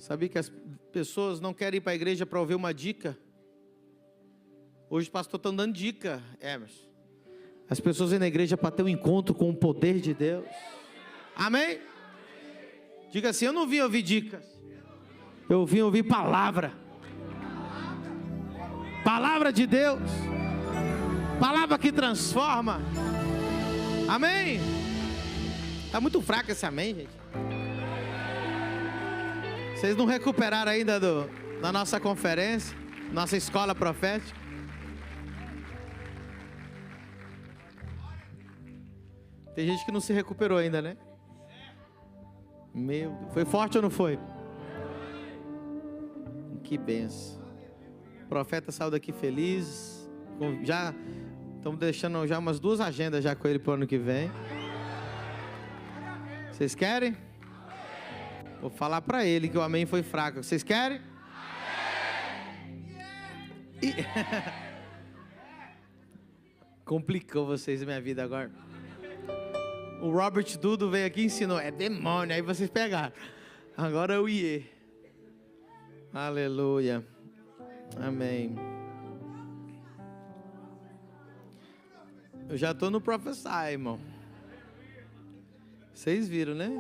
Sabia que as pessoas não querem ir para a igreja para ouvir uma dica? Hoje o pastor está dando dica, Emerson. As pessoas vêm na igreja para ter um encontro com o poder de Deus. Amém? Diga assim, eu não vim ouvir dicas. Eu vim ouvir palavra. Palavra de Deus. Palavra que transforma. Amém? Está muito fraco esse amém, gente. Vocês não recuperaram ainda da nossa conferência, nossa escola profética? Tem gente que não se recuperou ainda, né? Meu Deus. Foi forte ou não foi? Que benção. O profeta saiu daqui feliz. Já estamos deixando já umas 2 agendas já com ele para o ano que vem. Vocês querem? Vou falar para ele que o amém foi fraco. Vocês querem? E... Complicou vocês a minha vida agora. O Robert Dudo veio aqui e ensinou. É demônio, aí vocês pegaram. Agora é o IE. Aleluia. Amém. Eu já estou no Prophesy, irmão. Vocês viram, né?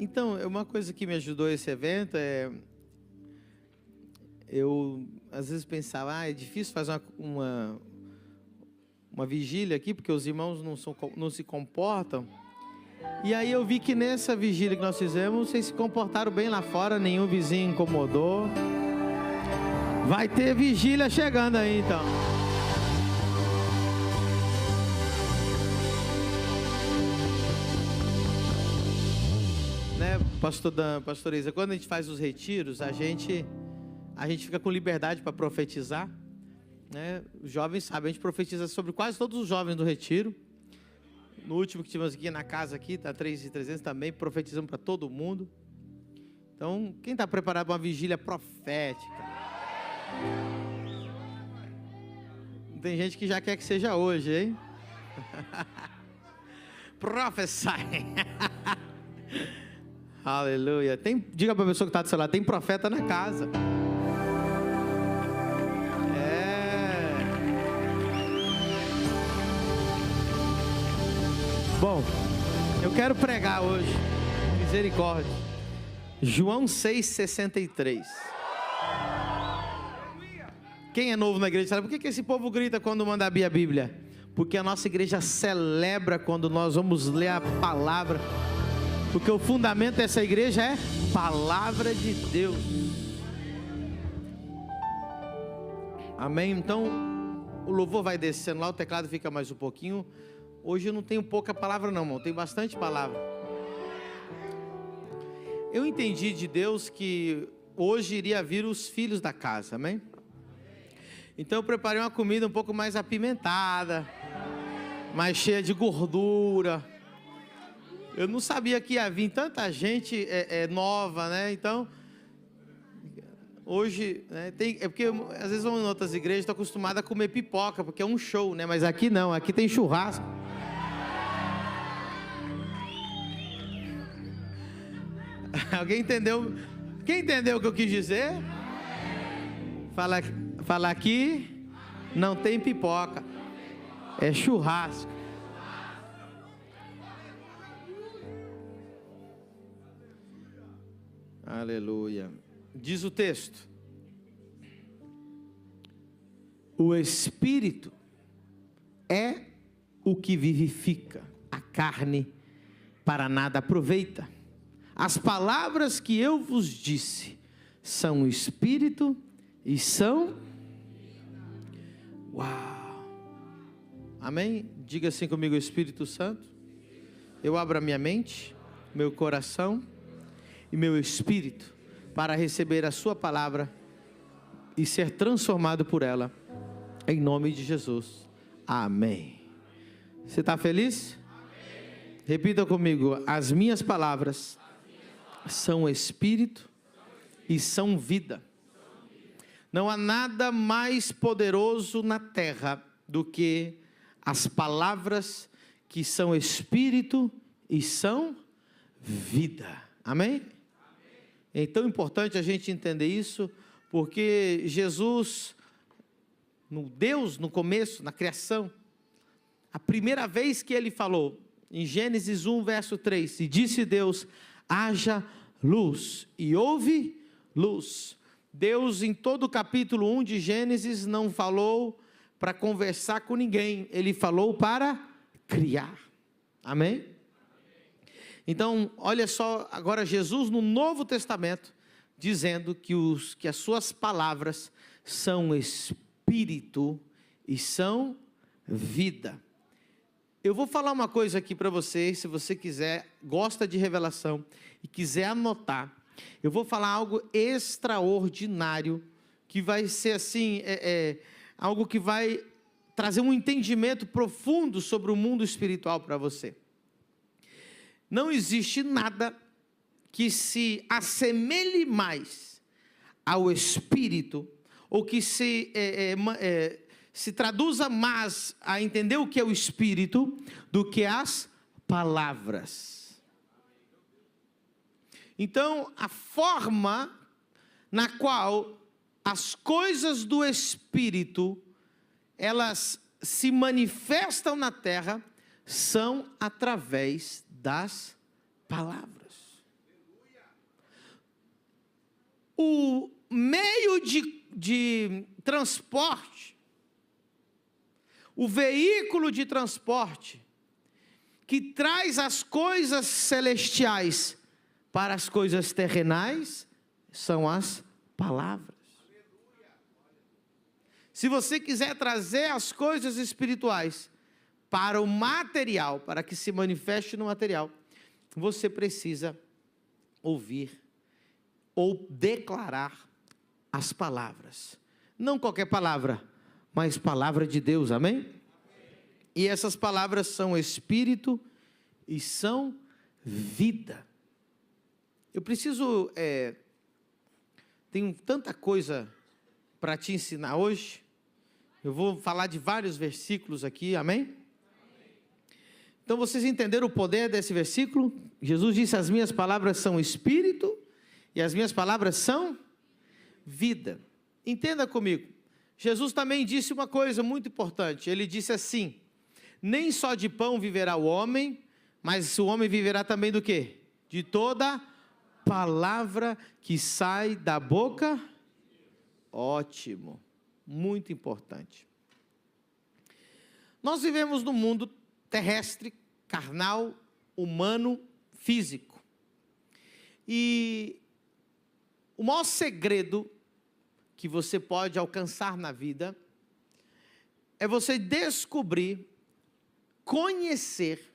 Então, uma coisa que me ajudou esse evento é... Eu, às vezes, pensava, é difícil fazer uma vigília aqui, porque os irmãos não se comportam. E aí eu vi que nessa vigília que nós fizemos, vocês se comportaram bem lá fora, nenhum vizinho incomodou. Vai ter vigília chegando aí, então. Né, pastor Isa, quando a gente faz os retiros, a gente fica com liberdade para profetizar. Né? Os jovens sabem, a gente profetiza sobre quase todos os jovens do retiro. No último que tivemos aqui na casa aqui, tá 3.300 também, profetizamos para todo mundo. Então, quem está preparado para uma vigília profética? Tem gente que já quer que seja hoje, hein? Prophesy. Aleluia. Diga para a pessoa que está do seu lado, tem profeta na casa. Bom, eu quero pregar hoje, misericórdia, João 6,63. Quem é novo na igreja sabe por que esse povo grita quando manda abrir a Bíblia? Porque a nossa igreja celebra quando nós vamos ler a palavra, porque o fundamento dessa igreja é palavra de Deus. Amém? Então, o louvor vai descendo lá, o teclado fica mais um pouquinho. Hoje eu não tenho pouca palavra não, irmão. Tem bastante palavra. Eu entendi de Deus que hoje iria vir os filhos da casa, amém? Então eu preparei uma comida um pouco mais apimentada, mais cheia de gordura. Eu não sabia que ia vir tanta gente nova, né? Então, hoje, né, é porque às vezes vamos em outras igrejas, estou acostumado a comer pipoca, porque é um show, né? Mas aqui não, aqui tem churrasco. Alguém entendeu? Quem entendeu o que eu quis dizer? Fala aqui, não tem pipoca, é churrasco. Aleluia. Diz o texto: o Espírito é o que vivifica, a carne para nada aproveita. As palavras que eu vos disse são Espírito e são... Uau! Amém? Diga assim comigo, Espírito Santo. Eu abro a minha mente, meu coração e meu espírito para receber a sua palavra e ser transformado por ela, em nome de Jesus, amém. Você está feliz? Amém. Repita comigo, as minhas palavras são espírito e são vida. Não há nada mais poderoso na terra do que as palavras que são espírito e são vida. Amém? É tão importante a gente entender isso, porque Jesus, Deus no começo, na criação, a primeira vez que ele falou, em Gênesis 1, verso 3, e disse Deus, haja luz, e houve luz. Deus, em todo o capítulo 1 de Gênesis, não falou para conversar com ninguém, ele falou para criar. Amém? Então, olha só, agora Jesus no Novo Testamento, dizendo que as suas palavras são espírito e são vida. Eu vou falar uma coisa aqui para você, se você quiser, gosta de revelação e quiser anotar, eu vou falar algo extraordinário, que vai ser assim, algo que vai trazer um entendimento profundo sobre o mundo espiritual para você. Não existe nada que se assemelhe mais ao Espírito, ou que se traduza mais a entender o que é o Espírito, do que as palavras. Então, a forma na qual as coisas do Espírito, elas se manifestam na terra, são através das palavras. O meio de transporte, o veículo de transporte, que traz as coisas celestiais para as coisas terrenais, são as palavras. Se você quiser trazer as coisas espirituais para o material, para que se manifeste no material, você precisa ouvir ou declarar as palavras. Não qualquer palavra, mas palavra de Deus, amém? E essas palavras são espírito e são vida. Eu preciso, tenho tanta coisa para te ensinar hoje. Eu vou falar de vários versículos aqui, amém? Então vocês entenderam o poder desse versículo? Jesus disse, as minhas palavras são espírito e as minhas palavras são vida. Entenda comigo, Jesus também disse uma coisa muito importante, ele disse assim, nem só de pão viverá o homem, mas o homem viverá também do quê? De toda palavra que sai da boca. Ótimo, muito importante. Nós vivemos num mundo terrestre, carnal, humano, físico. E o maior segredo que você pode alcançar na vida é você descobrir, conhecer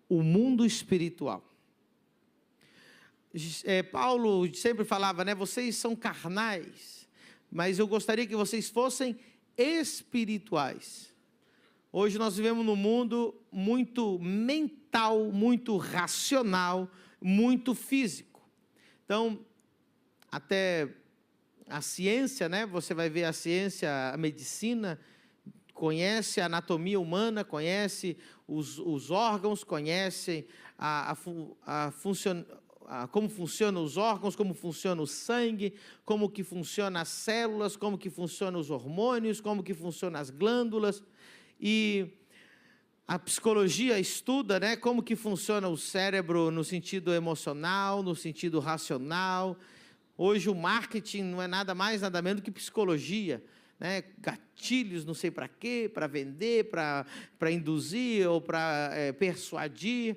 o mundo espiritual. Paulo sempre falava, né? Vocês são carnais, mas eu gostaria que vocês fossem espirituais. Hoje nós vivemos num mundo muito mental, muito racional, muito físico. Então, até a ciência, né? Você vai ver a ciência, a medicina, conhece a anatomia humana, conhece os órgãos, conhece como funcionam os órgãos, como funciona o sangue, como que funcionam as células, como que funcionam os hormônios, como que funcionam as glândulas. E a psicologia estuda, né, como que funciona o cérebro no sentido emocional, no sentido racional. Hoje o marketing não é nada mais, nada menos do que psicologia, né? Gatilhos, não sei para quê, para vender, para induzir ou para persuadir.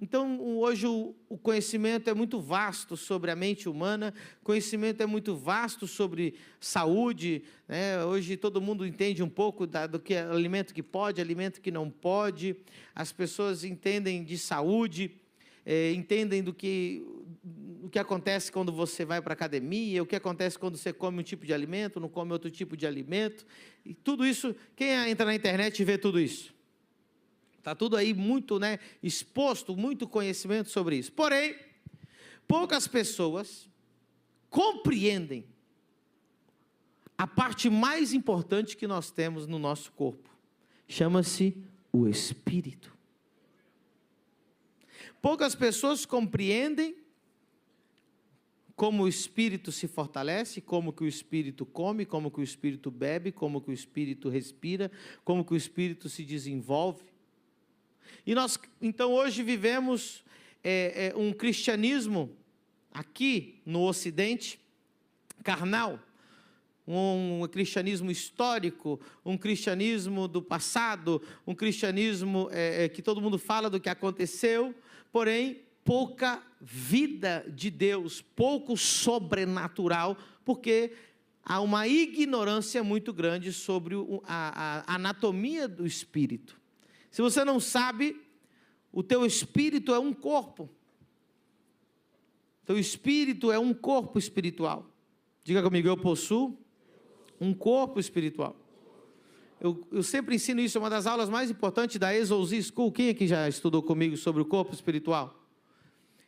Então, hoje o conhecimento é muito vasto sobre a mente humana, conhecimento é muito vasto sobre saúde, né? Hoje todo mundo entende um pouco do que é alimento que pode, alimento que não pode, as pessoas entendem de saúde, entendem do que acontece quando você vai para a academia, o que acontece quando você come um tipo de alimento, não come outro tipo de alimento, e tudo isso, quem entra na internet e vê tudo isso? Está tudo aí muito, né, exposto, muito conhecimento sobre isso. Porém, poucas pessoas compreendem a parte mais importante que nós temos no nosso corpo. Chama-se o Espírito. Poucas pessoas compreendem como o espírito se fortalece, como que o espírito come, como que o espírito bebe, como que o espírito respira, como que o espírito se desenvolve. E nós, então, hoje vivemos um cristianismo aqui no Ocidente, carnal, um cristianismo histórico, um cristianismo do passado, um cristianismo que todo mundo fala do que aconteceu, porém, pouca vida de Deus, pouco sobrenatural, porque há uma ignorância muito grande sobre a anatomia do espírito. Se você não sabe, o teu espírito é um corpo. Teu espírito é um corpo espiritual. Diga comigo, eu possuo um corpo espiritual. Eu sempre ensino isso, é uma das aulas mais importantes da Exousia School. Quem aqui já estudou comigo sobre o corpo espiritual?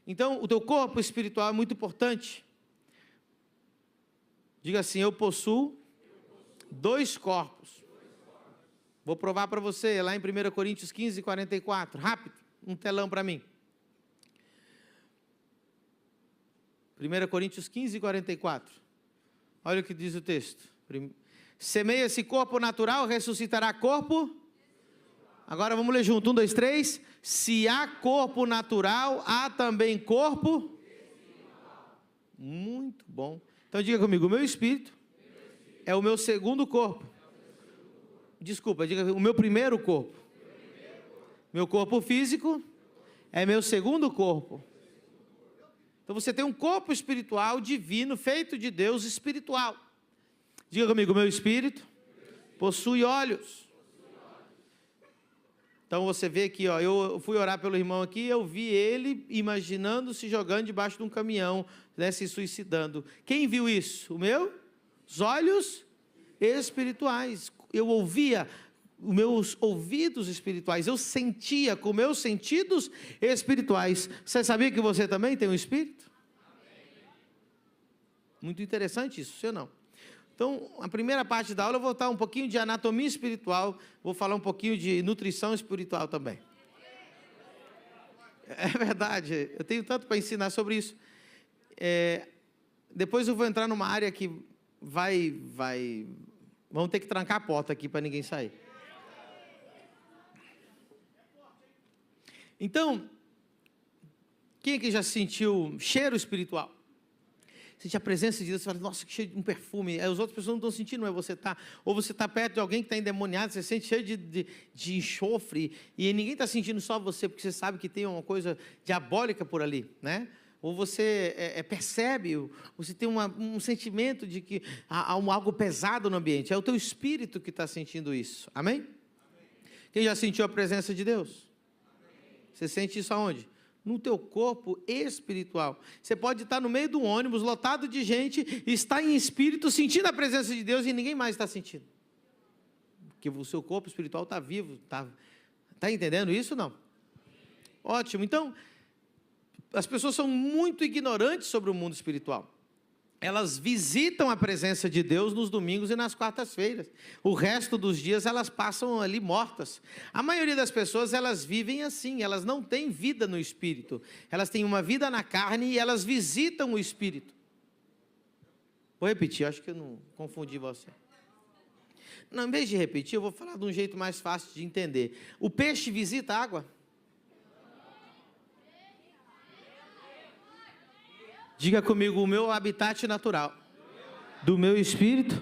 Então, o teu corpo espiritual é muito importante. Diga assim, eu possuo 2 corpos. Vou provar para você, lá em 1 Coríntios 15, 44. Rápido, um telão para mim. 1 Coríntios 15, 44. Olha o que diz o texto. Semeia-se corpo natural, ressuscitará corpo. Agora vamos ler junto, 1, 2, 3. Se há corpo natural, há também corpo. Muito bom. Então diga comigo, o meu espírito é o meu segundo corpo. Desculpa, diga o meu primeiro corpo. Meu corpo físico é meu segundo corpo. Então você tem um corpo espiritual divino, feito de Deus, espiritual. Diga comigo, meu espírito possui olhos. Então você vê aqui, ó, eu fui orar pelo irmão aqui, eu vi ele imaginando se jogando debaixo de um caminhão, né, se suicidando. Quem viu isso? Os olhos espirituais. Eu ouvia os meus ouvidos espirituais, eu sentia com meus sentidos espirituais. Você sabia que você também tem um espírito? Muito interessante isso, sim ou não? Então, a primeira parte da aula eu vou falar um pouquinho de anatomia espiritual, vou falar um pouquinho de nutrição espiritual também. É verdade, eu tenho tanto para ensinar sobre isso. Depois eu vou entrar numa área que vamos ter que trancar a porta aqui para ninguém sair. Então, quem aqui já sentiu cheiro espiritual? Sente a presença de Deus, você fala, nossa, que cheio de um perfume. Aí as outras pessoas não estão sentindo, mas você está. Ou você está perto de alguém que está endemoniado, você sente cheio de enxofre, e ninguém está sentindo, só você, porque você sabe que tem uma coisa diabólica por ali, né? Ou você percebe, você tem um sentimento de que há algo pesado no ambiente. É o teu espírito que está sentindo isso. Amém? Amém? Quem já sentiu a presença de Deus? Amém. Você sente isso aonde? No teu corpo espiritual. Você pode estar no meio do ônibus, lotado de gente, está em espírito, sentindo a presença de Deus e ninguém mais está sentindo. Porque o seu corpo espiritual está vivo. Está entendendo isso ou não? Ótimo. Então, as pessoas são muito ignorantes sobre o mundo espiritual. Elas visitam a presença de Deus nos domingos e nas quartas-feiras. O resto dos dias elas passam ali mortas. A maioria das pessoas, elas vivem assim, elas não têm vida no espírito. Elas têm uma vida na carne e elas visitam o espírito. Vou repetir, acho que eu não confundi você. Não, em vez de repetir, eu vou falar de um jeito mais fácil de entender. O peixe visita a água? Diga comigo, o meu habitat natural do meu espírito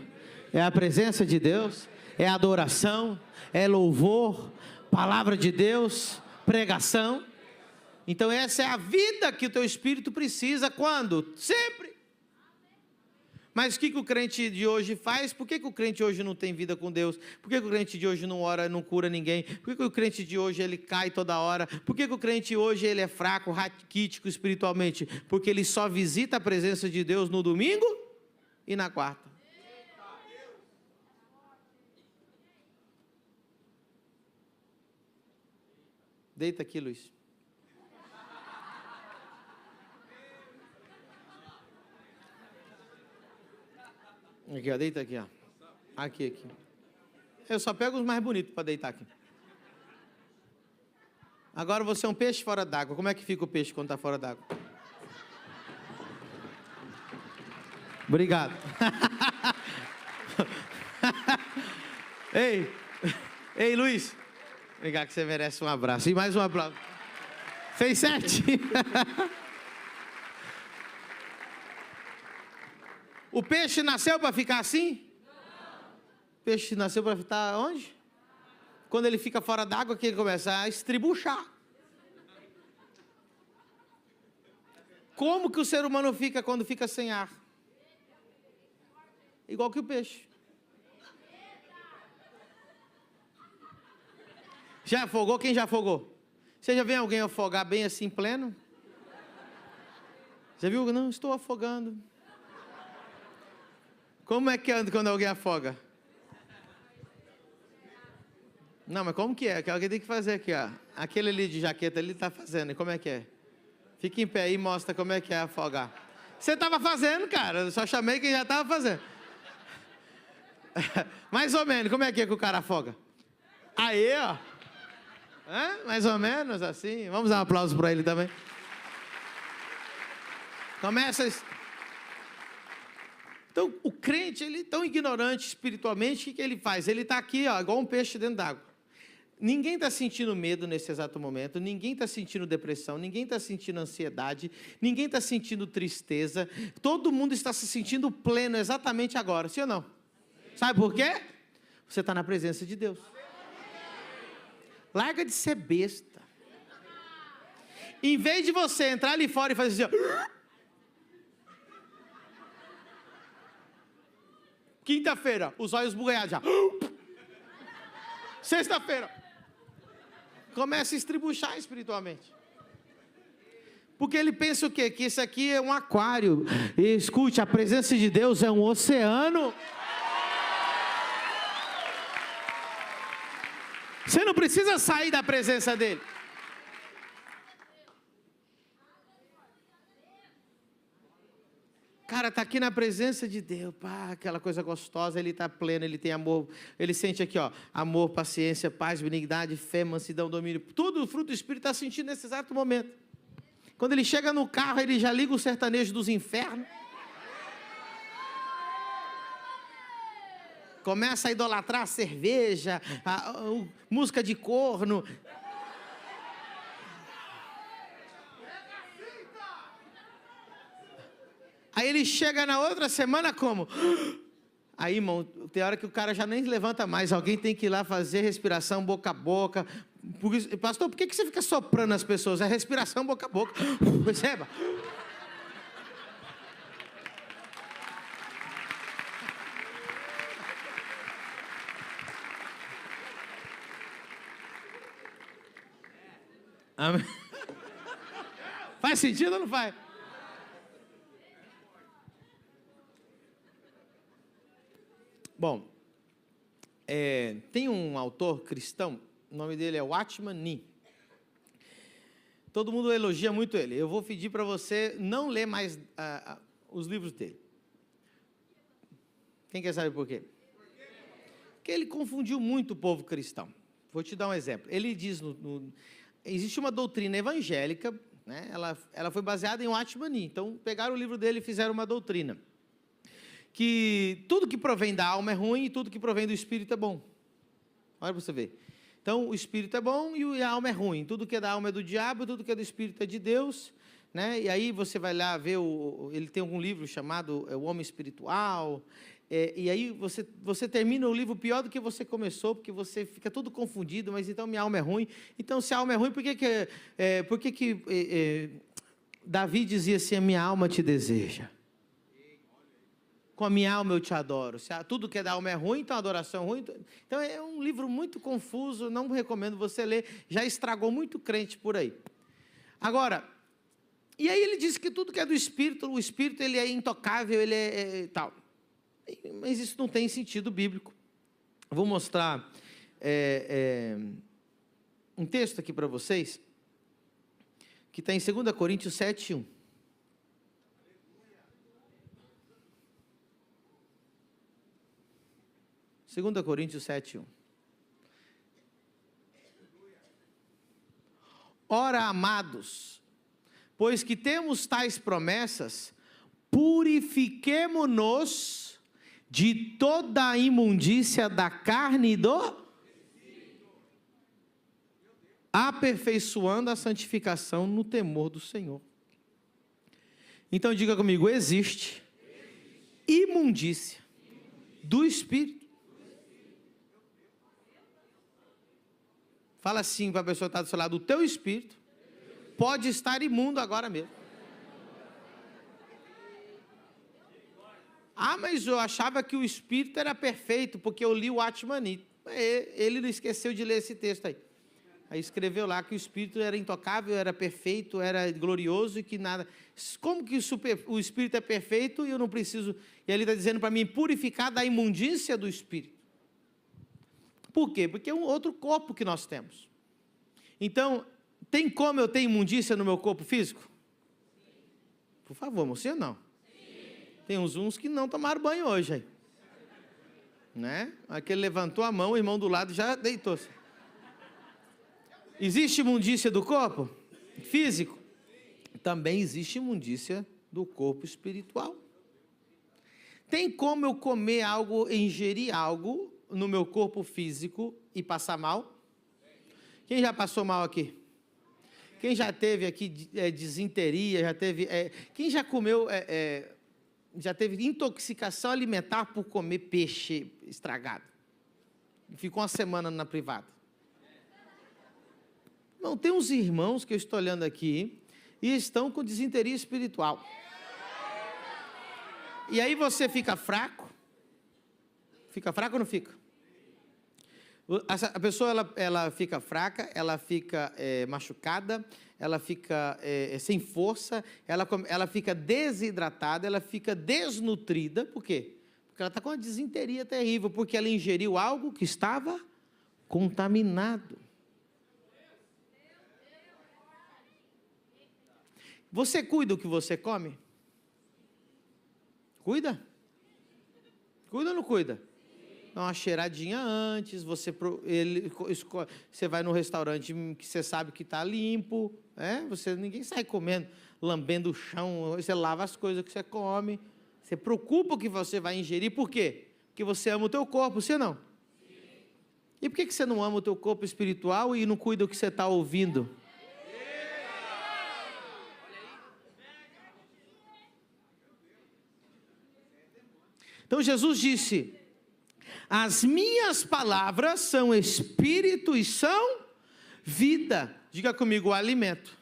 é a presença de Deus, é adoração, é louvor, palavra de Deus, pregação. Então essa é a vida que o teu espírito precisa, quando? Sempre. Mas o que o crente de hoje faz? Por que o crente hoje não tem vida com Deus? Por que o crente de hoje não ora, não cura ninguém? Por que o crente de hoje ele cai toda hora? Por que o crente hoje ele é fraco, raquítico espiritualmente? Porque ele só visita a presença de Deus no domingo e na quarta. Deita aqui, Luiz. Aqui, ó, deita aqui, ó. Aqui. Eu só pego os mais bonitos para deitar aqui. Agora você é um peixe fora d'água. Como é que fica o peixe quando está fora d'água? Obrigado. Ei, Luiz. Obrigado, que você merece um abraço. E mais um aplauso. Fez certinho. O peixe nasceu para ficar assim? Não. O peixe nasceu para ficar onde? Quando ele fica fora d'água, que ele começa a estribuchar. Como que o ser humano fica quando fica sem ar? Igual que o peixe. Já afogou? Quem já afogou? Você já viu alguém afogar bem assim, pleno? Já viu? Não, estou afogando. Como é que anda quando alguém afoga? Não, mas como que é? Que alguém tem que fazer aqui, ó. Aquele ali de jaqueta, ele está fazendo. E como é que é? Fica em pé aí e mostra como é que é afogar. Você estava fazendo, cara. Eu só chamei quem já estava fazendo. Mais ou menos, como é que o cara afoga? Aí, ó. Mais ou menos assim. Vamos dar um aplauso para ele também. Começa. Então, o crente, ele é tão ignorante espiritualmente, o que ele faz? Ele está aqui, ó, igual um peixe dentro d'água. Ninguém está sentindo medo nesse exato momento, ninguém está sentindo depressão, ninguém está sentindo ansiedade, ninguém está sentindo tristeza. Todo mundo está se sentindo pleno exatamente agora, sim ou não? Sabe por quê? Você está na presença de Deus. Larga de ser besta. Em vez de você entrar ali fora e fazer assim, ó. Quinta-feira, os olhos bugalhados já. Sexta-feira, começa a estribuchar espiritualmente. Porque ele pensa o quê? Que isso aqui é um aquário. E escute, a presença de Deus é um oceano. Você não precisa sair da presença dele. Cara, está aqui na presença de Deus, pá, aquela coisa gostosa, ele está pleno, ele tem amor, ele sente aqui, ó, amor, paciência, paz, benignidade, fé, mansidão, domínio, tudo o fruto do Espírito está sentindo nesse exato momento. Quando ele chega no carro, ele já liga o sertanejo dos infernos. Começa a idolatrar a cerveja, música de corno. Aí ele chega na outra semana como? Aí, irmão, tem hora que o cara já nem levanta mais. Alguém tem que ir lá fazer respiração boca a boca. Pastor, por que você fica soprando as pessoas? É respiração boca a boca. Perceba? Amém. Faz sentido ou não faz? Bom, tem um autor cristão, o nome dele é Watchman Nee. Todo mundo elogia muito ele. Eu vou pedir para você não ler mais os livros dele. Quem quer saber por quê? Porque ele confundiu muito o povo cristão. Vou te dar um exemplo. Ele diz, existe uma doutrina evangélica, né? Ela foi baseada em Watchman Nee. Então, pegaram o livro dele e fizeram uma doutrina. Que tudo que provém da alma é ruim e tudo que provém do espírito é bom. Olha para você ver. Então, o espírito é bom e a alma é ruim. Tudo que é da alma é do diabo, tudo que é do espírito é de Deus. Né? E aí você vai lá ver, ele tem algum livro chamado O Homem Espiritual. E aí você termina o livro pior do que você começou, porque você fica todo confundido, mas então minha alma é ruim. Então, se a alma é ruim, por que Davi dizia assim, a minha alma te deseja? Com a minha alma eu te adoro. Se tudo que é da alma é ruim, então a adoração é ruim. Então é um livro muito confuso, não recomendo você ler. Já estragou muito crente por aí. Agora, e aí ele diz que tudo que é do Espírito, o Espírito ele é intocável, ele é tal. Mas isso não tem sentido bíblico. Vou mostrar um texto aqui para vocês, que está em 2 Coríntios 7, 1. 2 Coríntios 7, 1. Ora, amados, pois que temos tais promessas, purifiquemo-nos de toda a imundícia da carne e do aperfeiçoando a santificação no temor do Senhor. Então diga comigo, existe imundícia do Espírito. Fala assim para a pessoa que está do seu lado, o teu Espírito pode estar imundo agora mesmo. Ah, mas eu achava que o Espírito era perfeito, porque eu li o Atmani. Ele não esqueceu de ler esse texto aí. Aí escreveu lá que o Espírito era intocável, era perfeito, era glorioso e que nada... Como que o Espírito é perfeito e eu não preciso... E ele está dizendo para mim, purificar da imundícia do Espírito. Por quê? Porque é um outro corpo que nós temos. Então, tem como eu ter imundícia no meu corpo físico? Por favor, você ou não? Tem uns que não tomaram banho hoje aí. Né? Aquele levantou a mão, o irmão do lado já deitou-se. Existe imundícia do corpo físico? Também existe imundícia do corpo espiritual. Tem como eu comer algo, ingerir algo no meu corpo físico e passar mal? Quem já passou mal aqui? Quem já teve aqui disenteria, já teve... quem já comeu... já teve intoxicação alimentar por comer peixe estragado? Ficou uma semana na privada. Não, tem uns irmãos que eu estou olhando aqui e estão com disenteria espiritual. E aí você fica fraco? Fica fraco ou não fica? A pessoa ela fica fraca, ela fica machucada, ela fica sem força, ela fica desidratada, ela fica desnutrida. Por quê? Porque ela está com uma disenteria terrível, porque ela ingeriu algo que estava contaminado. Você cuida do que você come? Cuida? Cuida ou não cuida? Dá uma cheiradinha antes, você vai no restaurante que você sabe que está limpo, ninguém sai comendo, lambendo o chão, você lava as coisas que você come, você preocupa o que você vai ingerir, por quê? Porque você ama o teu corpo, você não? Sim. E por que você não ama o teu corpo espiritual e não cuida do que você está ouvindo? Então Jesus disse, as minhas palavras são espírito e são vida. Diga comigo, o alimento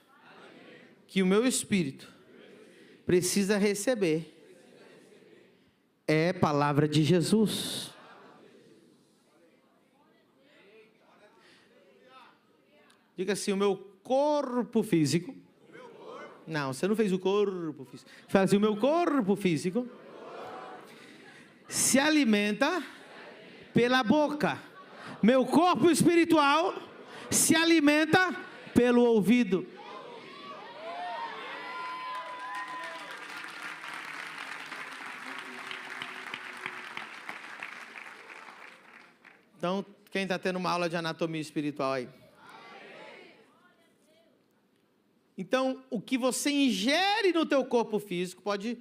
que o meu espírito precisa receber é palavra de Jesus. Diga assim, o meu corpo físico. Não, você não fez o corpo físico. Fala assim, o meu corpo físico se alimenta pela boca. Meu corpo espiritual se alimenta pelo ouvido. Então, quem está tendo uma aula de anatomia espiritual aí? Então, o que você ingere no teu corpo físico pode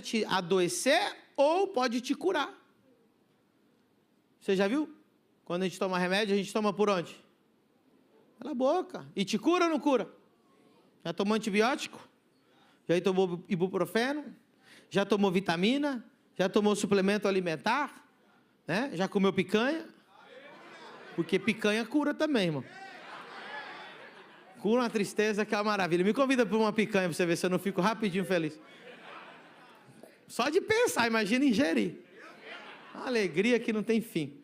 te adoecer ou pode te curar. Você já viu? Quando a gente toma remédio, a gente toma por onde? Pela boca. E te cura ou não cura? Já tomou antibiótico? Já tomou ibuprofeno? Já tomou vitamina? Já tomou suplemento alimentar? Já comeu picanha? Porque picanha cura também, irmão. Cura uma tristeza que é uma maravilha. Me convida para uma picanha para você ver se eu não fico rapidinho feliz. Só de pensar, imagina ingerir. Uma alegria que não tem fim.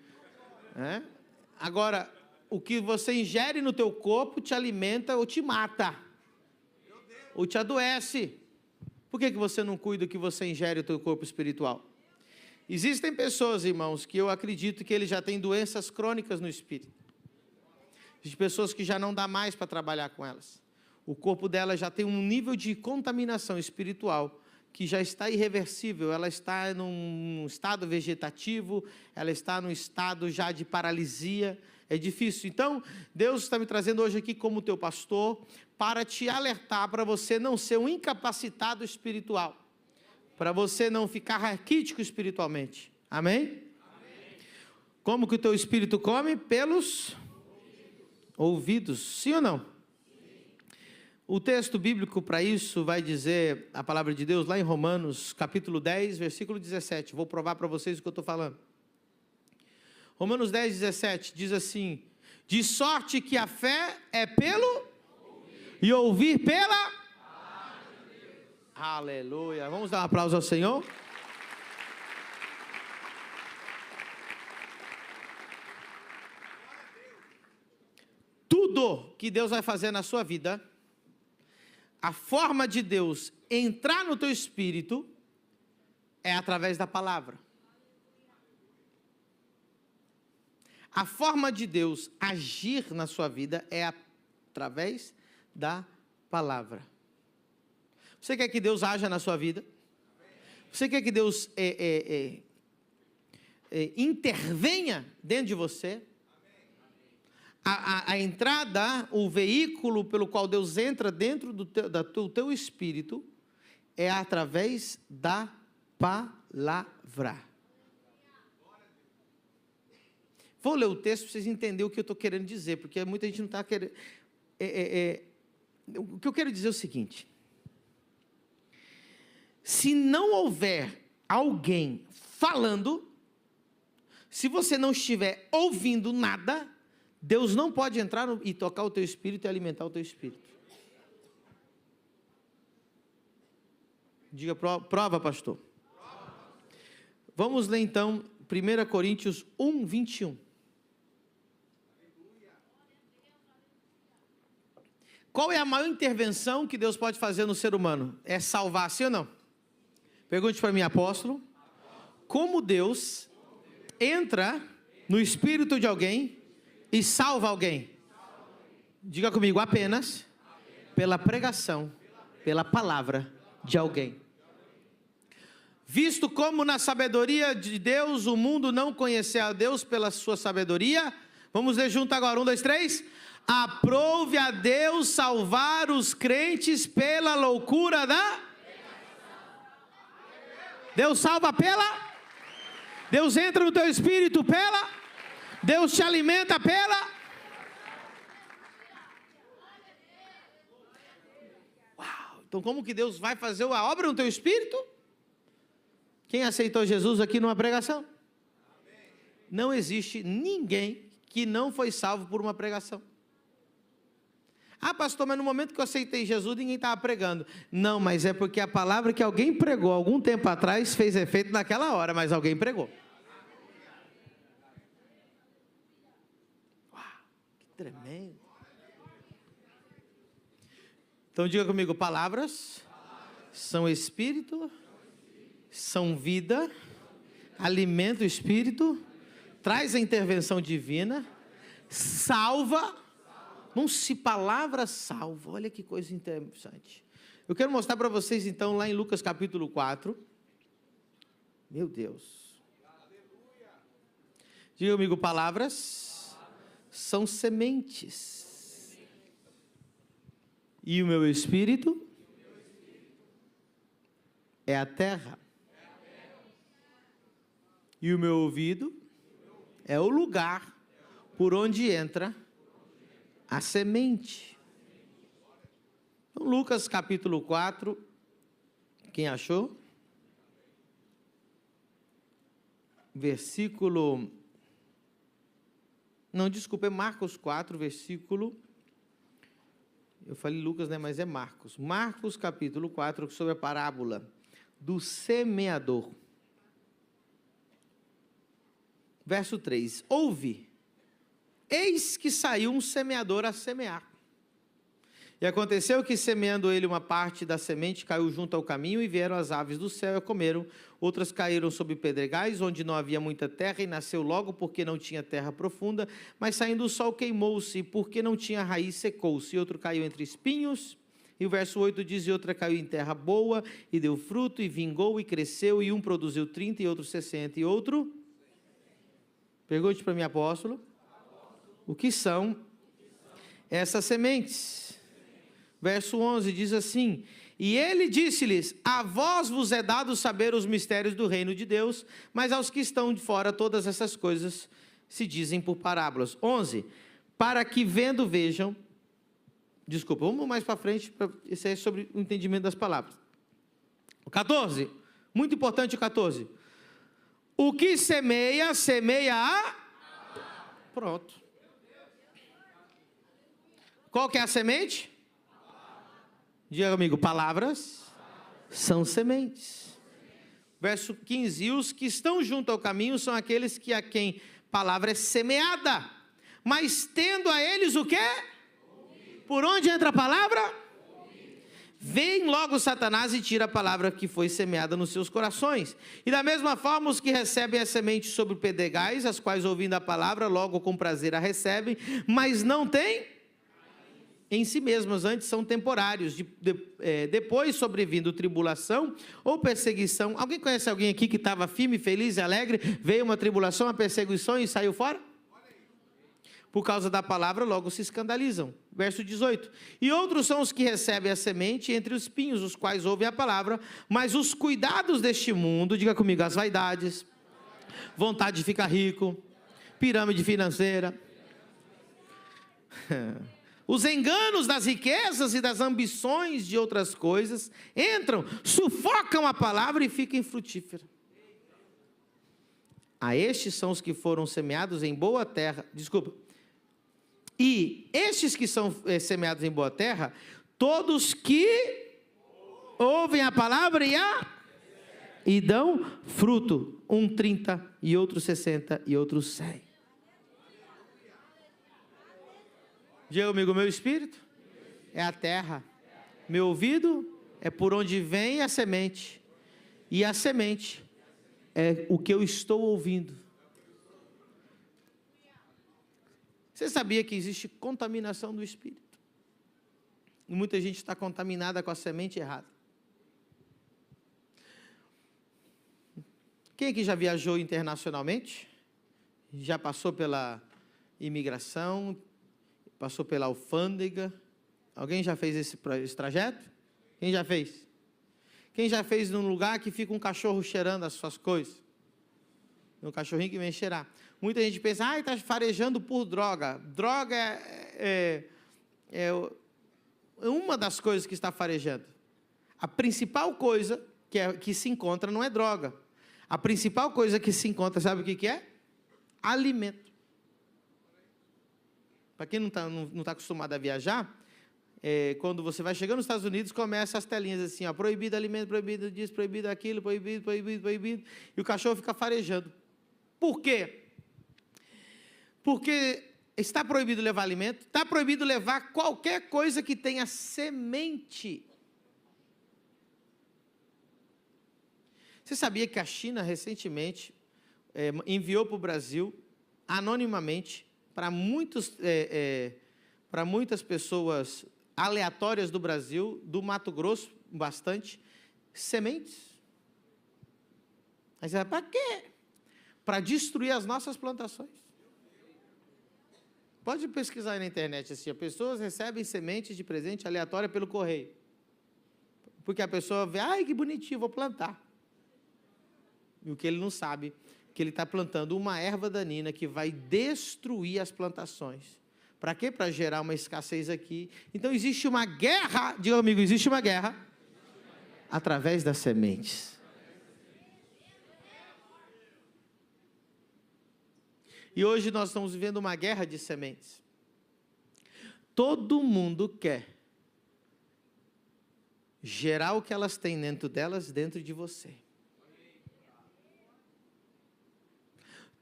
Agora, o que você ingere no teu corpo te alimenta ou te mata. Ou te adoece. Por que você não cuida do que você ingere no teu corpo espiritual? Existem pessoas, irmãos, que eu acredito que eles já têm doenças crônicas no espírito. Existem pessoas que já não dá mais para trabalhar com elas. O corpo delas já tem um nível de contaminação espiritual que já está irreversível, ela está num estado vegetativo, ela está num estado já de paralisia, é difícil. Então, Deus está me trazendo hoje aqui como teu pastor, para te alertar, para você não ser um incapacitado espiritual, para você não ficar raquítico espiritualmente. Amém? Amém? Como que o teu espírito come? Pelos ouvidos. Sim ou não? O texto bíblico para isso vai dizer, a palavra de Deus, lá em Romanos, capítulo 10, versículo 17. Vou provar para vocês o que eu estou falando. Romanos 10, 17, diz assim: de sorte que a fé é pelo e ouvir pela... Aleluia. Vamos dar um aplauso ao Senhor. Tudo que Deus vai fazer na sua vida, a forma de Deus entrar no teu espírito é através da palavra. A forma de Deus agir na sua vida é através da palavra. Você quer que Deus haja na sua vida? Você quer que Deus intervenha dentro de você? A entrada, o veículo pelo qual Deus entra dentro do teu espírito é através da palavra. Vou ler o texto para vocês entenderem o que eu estou querendo dizer, porque muita gente não está querendo... o que eu quero dizer é o seguinte: se não houver alguém falando, se você não estiver ouvindo nada, Deus não pode entrar e tocar o teu espírito e alimentar o teu espírito. Diga, prova, pastor. Vamos ler então 1 Coríntios 1, 21. Qual é a maior intervenção que Deus pode fazer no ser humano? É salvar, sim ou não? Pergunte para mim, apóstolo. Como Deus entra no espírito de alguém e salva alguém? Diga comigo, apenas pela pregação, pela palavra de alguém. Visto como na sabedoria de Deus o mundo não conheceu a Deus pela sua sabedoria, vamos ler junto agora, 1, 2, 3. Aprove a Deus salvar os crentes pela loucura da... Deus salva pela... Deus entra no teu espírito pela... Deus te alimenta pela... Uau! Então como que Deus vai fazer a obra no teu espírito? Quem aceitou Jesus aqui numa pregação? Não existe ninguém que não foi salvo por uma pregação. Ah, pastor, mas no momento que eu aceitei Jesus, ninguém estava pregando. Não, mas é porque a palavra que alguém pregou algum tempo atrás fez efeito naquela hora, mas alguém pregou. Uau, que tremendo. Então diga comigo, palavras são espírito, são vida, alimenta o espírito, traz a intervenção divina, salva. Não se palavra salva, olha que coisa interessante. Eu quero mostrar para vocês então lá em Lucas capítulo 4. Meu Deus. Diga comigo, palavras são sementes. E o meu espírito é a terra. E o meu ouvido é o lugar por onde entra a semente. Então, Lucas capítulo 4, quem achou? Versículo... Não, desculpa, é Marcos 4, versículo... Eu falei Lucas, né, mas é Marcos. Marcos capítulo 4, sobre a parábola do semeador. Verso 3. Ouve. Eis que saiu um semeador a semear. E aconteceu que, semeando ele uma parte da semente, caiu junto ao caminho, e vieram as aves do céu e a comeram. Outras caíram sobre pedregais, onde não havia muita terra, e nasceu logo, porque não tinha terra profunda. Mas saindo o sol, queimou-se, e porque não tinha raiz, secou-se. E outro caiu entre espinhos. E o verso 8 diz, e outra caiu em terra boa, e deu fruto, e vingou, e cresceu, e um produziu 30, e outro 60, e outro... Pergunte para mim, apóstolo. o que são essas sementes. Verso 11 diz assim: e ele disse-lhes: a vós vos é dado saber os mistérios do reino de Deus, mas aos que estão de fora todas essas coisas se dizem por parábolas. 11, para que vendo vejam. Desculpa, vamos mais para frente, isso é sobre o entendimento das palavras. O 14, muito importante o 14. O que semeia, semeia a... Pronto. Qual que é a semente? Diga comigo, palavras são sementes. Verso 15, e os que estão junto ao caminho são aqueles que a quem palavra é semeada, mas tendo a eles o quê? Por onde entra a palavra? Vem logo Satanás e tira a palavra que foi semeada nos seus corações. E da mesma forma os que recebem a semente sobre pedregais, as quais ouvindo a palavra logo com prazer a recebem, mas não têm em si mesmos, antes são temporários, depois sobrevindo tribulação ou perseguição. Alguém conhece alguém aqui que estava firme, feliz e alegre, veio uma tribulação, uma perseguição e saiu fora? Por causa da palavra, logo se escandalizam. Verso 18. E outros são os que recebem a semente entre os espinhos, os quais ouvem a palavra, mas os cuidados deste mundo, diga comigo, as vaidades, vontade de ficar rico, pirâmide financeira, os enganos das riquezas e das ambições de outras coisas, entram, sufocam a palavra e ficam infrutífera. A estes são os que foram semeados em boa terra, e estes que são semeados em boa terra, todos que ouvem a palavra e dão fruto, 30, e outros 60, e outros 100. Diga comigo, meu espírito é a terra, meu ouvido é por onde vem a semente, e a semente é o que eu estou ouvindo. Você sabia que existe contaminação do espírito? E muita gente está contaminada com a semente errada. Quem aqui já viajou internacionalmente? Já passou pela imigração? Passou pela alfândega? Alguém já fez esse trajeto? Quem já fez? Quem já fez num lugar que fica um cachorro cheirando as suas coisas? Um cachorrinho que vem cheirar. Muita gente pensa, está farejando por droga. Droga é uma das coisas que está farejando. A principal coisa que se encontra não é droga. A principal coisa que se encontra, sabe o que é? Alimento. Para quem não tá acostumado a viajar, quando você vai chegando nos Estados Unidos, começa as telinhas assim, ó, proibido alimento, proibido disso, proibido aquilo, proibido, proibido, proibido, e o cachorro fica farejando. Por quê? Porque está proibido levar alimento, está proibido levar qualquer coisa que tenha semente. Você sabia que a China recentemente enviou para o Brasil, anonimamente, para muitas pessoas aleatórias do Brasil, do Mato Grosso, bastante, sementes? Mas para quê? Para destruir as nossas plantações. Pode pesquisar aí na internet assim, as pessoas recebem sementes de presente aleatória pelo correio. Porque a pessoa vê, que bonitinho, vou plantar. E o que ele não sabe, que ele está plantando uma erva danina que vai destruir as plantações. Para quê? Para gerar uma escassez aqui. Então existe uma guerra, diga comigo, existe uma guerra através das sementes. E hoje nós estamos vivendo uma guerra de sementes. Todo mundo quer gerar o que elas têm dentro delas, dentro de você.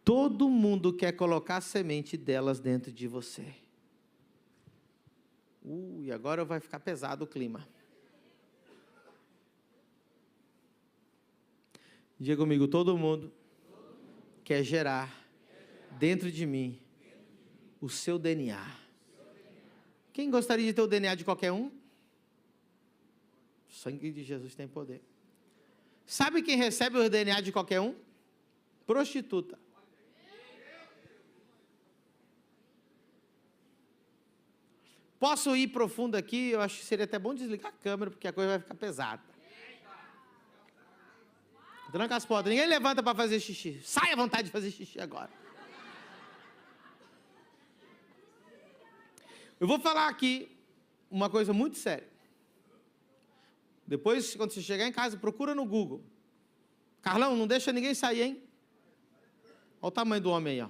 Todo mundo quer colocar a semente delas dentro de você. E agora vai ficar pesado o clima. Diga comigo, todo mundo quer gerar dentro de mim o seu DNA. Quem gostaria de ter o DNA de qualquer um? O sangue de Jesus tem poder. Sabe quem recebe o DNA de qualquer um? Prostituta. Posso ir profundo aqui? Eu acho que seria até bom desligar a câmera, porque a coisa vai ficar pesada. Tranca as portas. Ninguém levanta para fazer xixi. Sai à vontade de fazer xixi agora. Eu vou falar aqui uma coisa muito séria. Depois, quando você chegar em casa, procura no Google. Carlão, não deixa ninguém sair, hein? Olha o tamanho do homem aí, ó.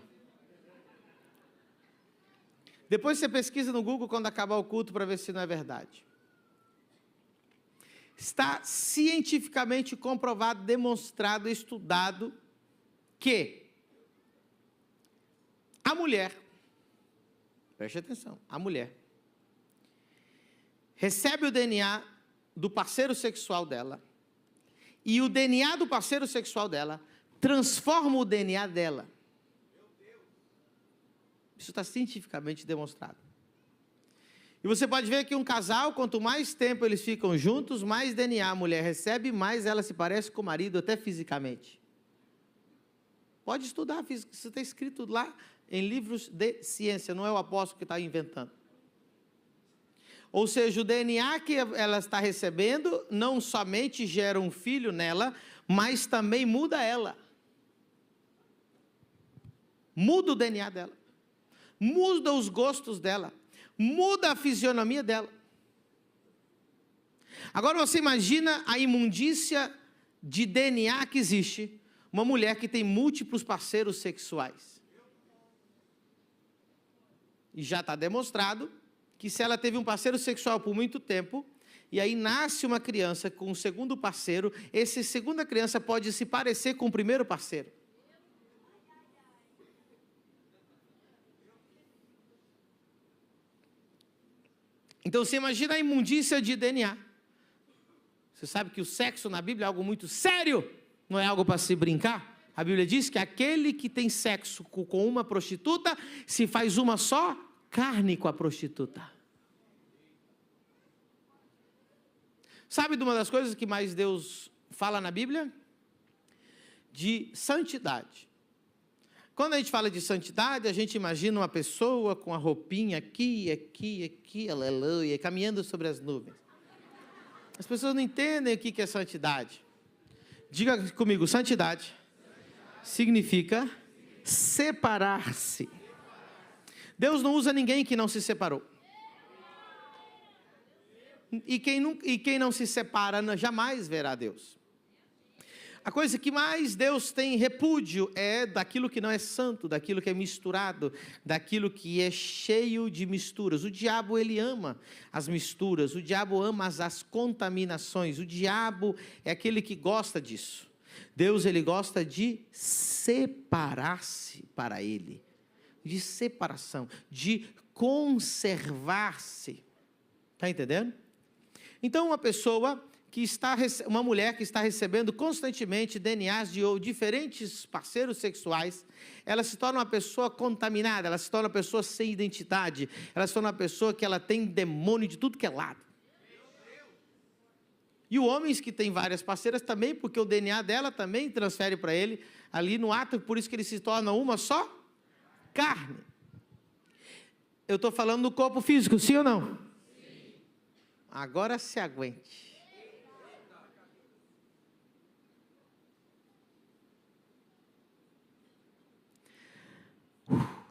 Depois você pesquisa no Google quando acabar o culto para ver se não é verdade. Está cientificamente comprovado, demonstrado, estudado que a mulher, preste atenção, a mulher recebe o DNA do parceiro sexual dela e o DNA do parceiro sexual dela transforma o DNA dela. Isso está cientificamente demonstrado. E você pode ver que um casal, quanto mais tempo eles ficam juntos, mais DNA a mulher recebe, mais ela se parece com o marido, até fisicamente. Pode estudar, isso está escrito lá em livros de ciência, não é o apóstolo que está inventando. Ou seja, o DNA que ela está recebendo não somente gera um filho nela, mas também muda ela. Muda o DNA dela. Muda os gostos dela. Muda a fisionomia dela. Agora você imagina a imundícia de DNA que existe. Uma mulher que tem múltiplos parceiros sexuais. E já está demonstrado que se ela teve um parceiro sexual por muito tempo, e aí nasce uma criança com um segundo parceiro, essa segunda criança pode se parecer com o primeiro parceiro. Então você imagina a imundícia de DNA. Você sabe que o sexo na Bíblia é algo muito sério, não é algo para se brincar. A Bíblia diz que aquele que tem sexo com uma prostituta, se faz uma só carne com a prostituta. Sabe de uma das coisas que mais Deus fala na Bíblia? De santidade. Quando a gente fala de santidade, a gente imagina uma pessoa com a roupinha aqui, aleluia, caminhando sobre as nuvens. As pessoas não entendem o que é santidade. Diga comigo, santidade significa separar-se. Deus não usa ninguém que não se separou. E quem não se separa jamais verá Deus. A coisa que mais Deus tem repúdio é daquilo que não é santo, daquilo que é misturado, daquilo que é cheio de misturas. O diabo, ele ama as misturas, o diabo ama as contaminações, o diabo é aquele que gosta disso. Deus, ele gosta de separar-se para ele, de separação, de conservar-se. Está entendendo? Então, uma mulher que está recebendo constantemente DNAs de diferentes parceiros sexuais, ela se torna uma pessoa contaminada, ela se torna uma pessoa sem identidade, ela se torna uma pessoa que ela tem demônio de tudo que é lado. E os homens que têm várias parceiras também, porque o DNA dela também transfere para ele ali no ato, por isso que ele se torna uma só carne. Eu estou falando do corpo físico, sim ou não? Sim. Agora se aguente.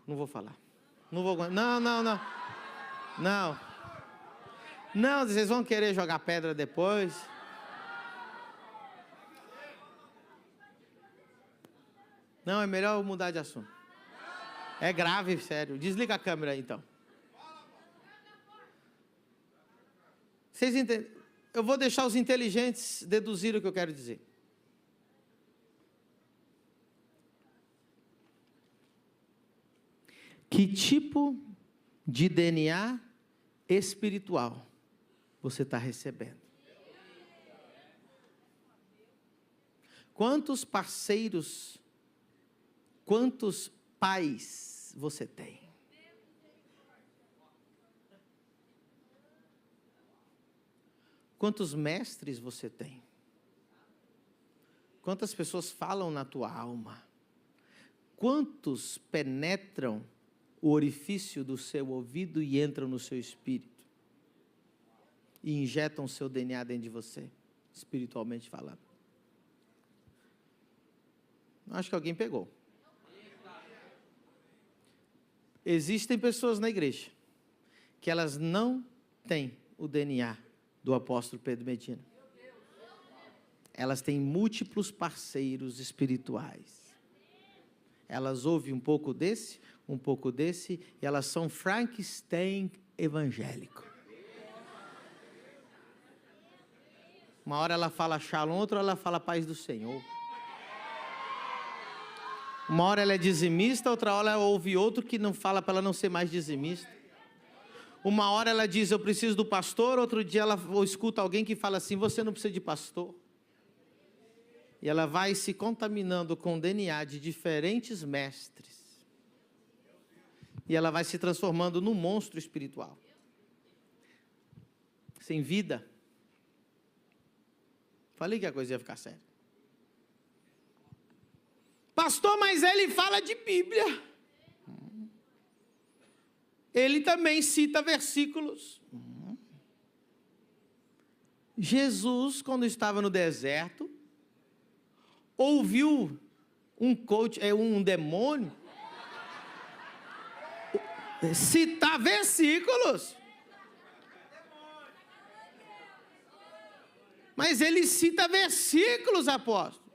Não vou falar. Não vou aguentar. Não, vocês vão querer jogar pedra depois. Não, é melhor eu mudar de assunto. É grave, sério. Desliga a câmera aí, então. Vocês entendem? Eu vou deixar os inteligentes deduzir o que eu quero dizer. Que tipo de DNA espiritual você está recebendo? Quantos parceiros, quantos pais você tem? Quantos mestres você tem? Quantas pessoas falam na tua alma? Quantos penetram o orifício do seu ouvido e entram no seu espírito. E injetam o seu DNA dentro de você, espiritualmente falando. Acho que alguém pegou. Existem pessoas na igreja que elas não têm o DNA do apóstolo Pedro Medina. Elas têm múltiplos parceiros espirituais. Elas ouvem um pouco desse, e elas são Frankenstein evangélico. Uma hora ela fala shalom, outra ela fala paz do Senhor. Uma hora ela é dizimista, outra hora ela ouve outro que não fala para ela não ser mais dizimista. Uma hora ela diz, eu preciso do pastor, outro dia ela escuta alguém que fala assim, você não precisa de pastor. E ela vai se contaminando com o DNA de diferentes mestres. E ela vai se transformando num monstro espiritual. Sem vida. Falei que a coisa ia ficar séria. Pastor, mas ele fala de Bíblia. Ele também cita versículos. Jesus, quando estava no deserto, ouviu um demônio citar versículos. Mas ele cita versículos, apóstolo.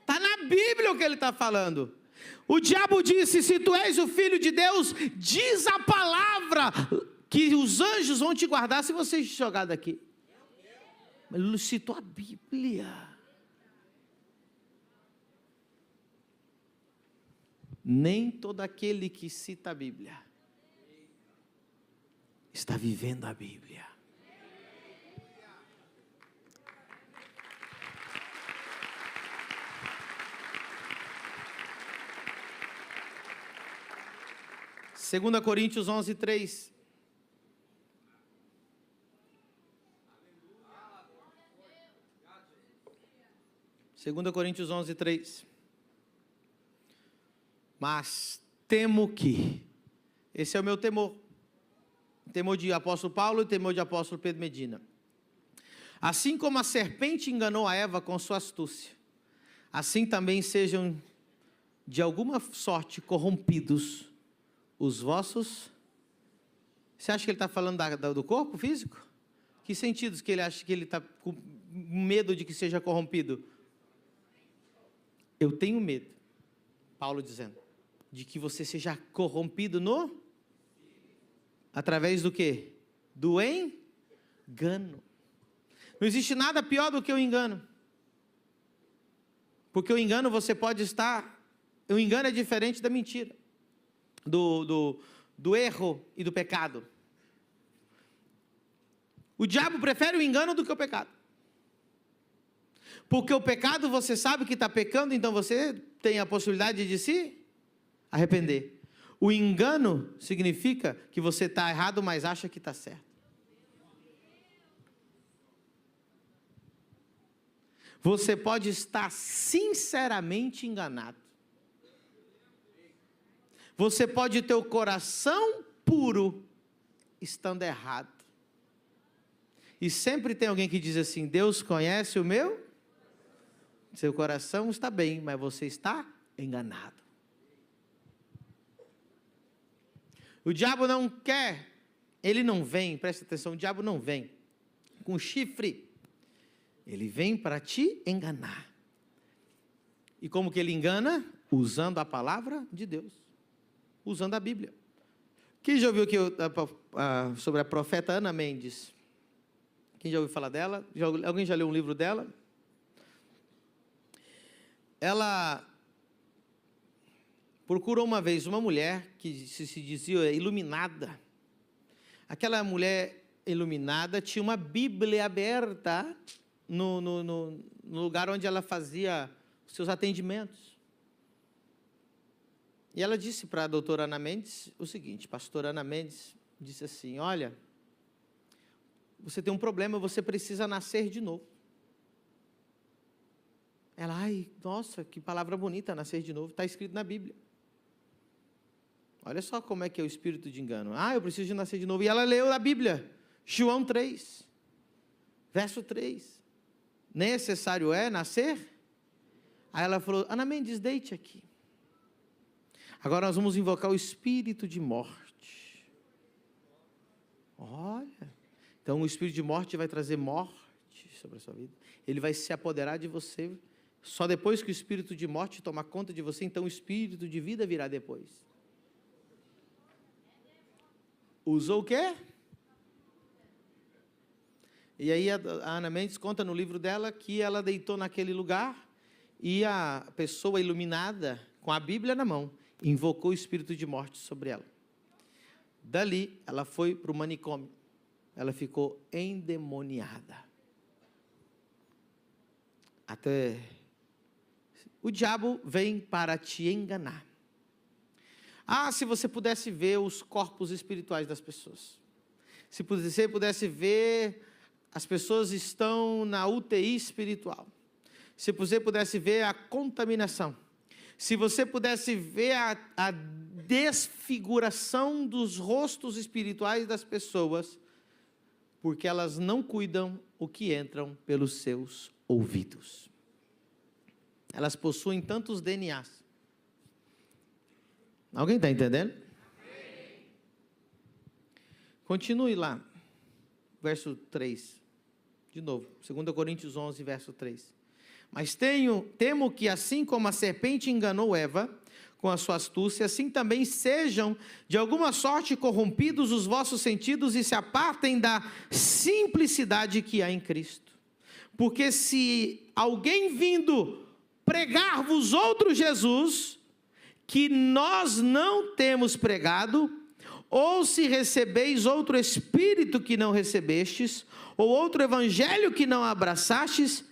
Está na Bíblia o que ele está falando. O diabo disse, se tu és o filho de Deus, diz a palavra que os anjos vão te guardar se você jogar daqui. Mas ele citou a Bíblia. Nem todo aquele que cita a Bíblia está vivendo a Bíblia. Segunda Coríntios 11:3. Segunda Coríntios 11:3. Mas temo que, esse é o meu temor, temor de apóstolo Paulo e temor de apóstolo Pedro Medina. Assim como a serpente enganou a Eva com sua astúcia, assim também sejam de alguma sorte corrompidos os vossos. Você acha que ele está falando do corpo físico? Que sentidos que ele acha que ele está com medo de que seja corrompido? Eu tenho medo, Paulo dizendo, de que você seja corrompido através do quê? Do engano. Não existe nada pior do que o engano. Porque o engano você pode estar... O engano é diferente da mentira. Do erro e do pecado. O diabo prefere o engano do que o pecado. Porque o pecado você sabe que está pecando, então você tem a possibilidade de se arrepender. O engano significa que você está errado, mas acha que está certo. Você pode estar sinceramente enganado. Você pode ter o coração puro, estando errado. E sempre tem alguém que diz assim, Deus conhece o meu? Seu coração está bem, mas você está enganado. O diabo não quer, ele não vem, presta atenção, o diabo não vem com chifre. Ele vem para te enganar. E como que ele engana? Usando a palavra de Deus. Usando a Bíblia. Quem já ouviu aqui sobre a profeta Ana Mendes? Quem já ouviu falar dela? Alguém já leu um livro dela? Ela procurou uma vez uma mulher que se dizia iluminada. Aquela mulher iluminada tinha uma Bíblia aberta no lugar onde ela fazia os seus atendimentos. E ela disse para a doutora Ana Mendes o seguinte, pastora Ana Mendes disse assim, olha, você tem um problema, você precisa nascer de novo. Ela, ai, nossa, que palavra bonita, nascer de novo, está escrito na Bíblia. Olha só como é que é o espírito de engano. Eu preciso de nascer de novo. E ela leu a Bíblia, João 3, verso 3. Necessário é nascer? Aí ela falou, Ana Mendes, deite aqui. Agora nós vamos invocar o espírito de morte. Olha, então o espírito de morte vai trazer morte sobre a sua vida. Ele vai se apoderar de você. Só depois que o espírito de morte tomar conta de você, então o espírito de vida virá depois. Usou o quê? E aí a Ana Mendes conta no livro dela que ela deitou naquele lugar e a pessoa iluminada, com a Bíblia na mão, invocou o espírito de morte sobre ela. Dali, ela foi para o manicômio. Ela ficou endemoniada. Até o diabo vem para te enganar. Se você pudesse ver os corpos espirituais das pessoas. Se você pudesse ver, as pessoas estão na UTI espiritual. Se você pudesse ver a contaminação. Se você pudesse ver a desfiguração dos rostos espirituais das pessoas, porque elas não cuidam o que entram pelos seus ouvidos. Elas possuem tantos DNAs. Alguém está entendendo? Continue lá, verso 3, de novo, 2 Coríntios 11, verso 3. Mas temo que assim como a serpente enganou Eva com a sua astúcia, assim também sejam de alguma sorte corrompidos os vossos sentidos e se apartem da simplicidade que há em Cristo. Porque se alguém vindo pregar-vos outro Jesus, que nós não temos pregado, ou se recebeis outro Espírito que não recebestes, ou outro Evangelho que não abraçastes,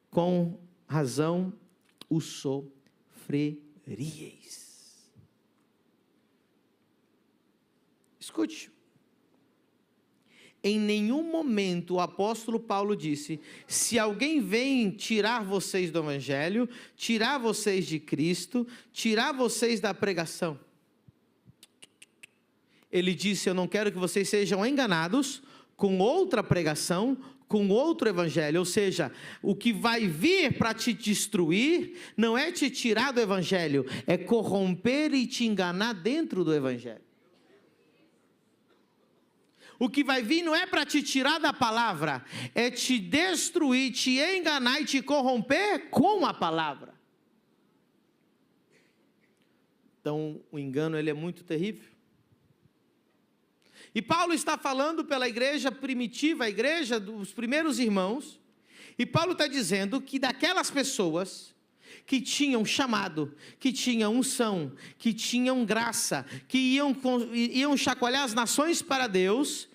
com razão o sofreríeis. Escute. Em nenhum momento o apóstolo Paulo disse, se alguém vem tirar vocês do Evangelho, tirar vocês de Cristo, tirar vocês da pregação. Ele disse, eu não quero que vocês sejam enganados com outra pregação, com outro evangelho, ou seja, o que vai vir para te destruir, não é te tirar do evangelho, é corromper e te enganar dentro do evangelho. O que vai vir não é para te tirar da palavra, é te destruir, te enganar e te corromper com a palavra. Então, o engano ele é muito terrível. E Paulo está falando pela igreja primitiva, a igreja dos primeiros irmãos, e Paulo está dizendo que daquelas pessoas que tinham chamado, que tinham unção, que tinham graça, que iam chacoalhar as nações para Deus,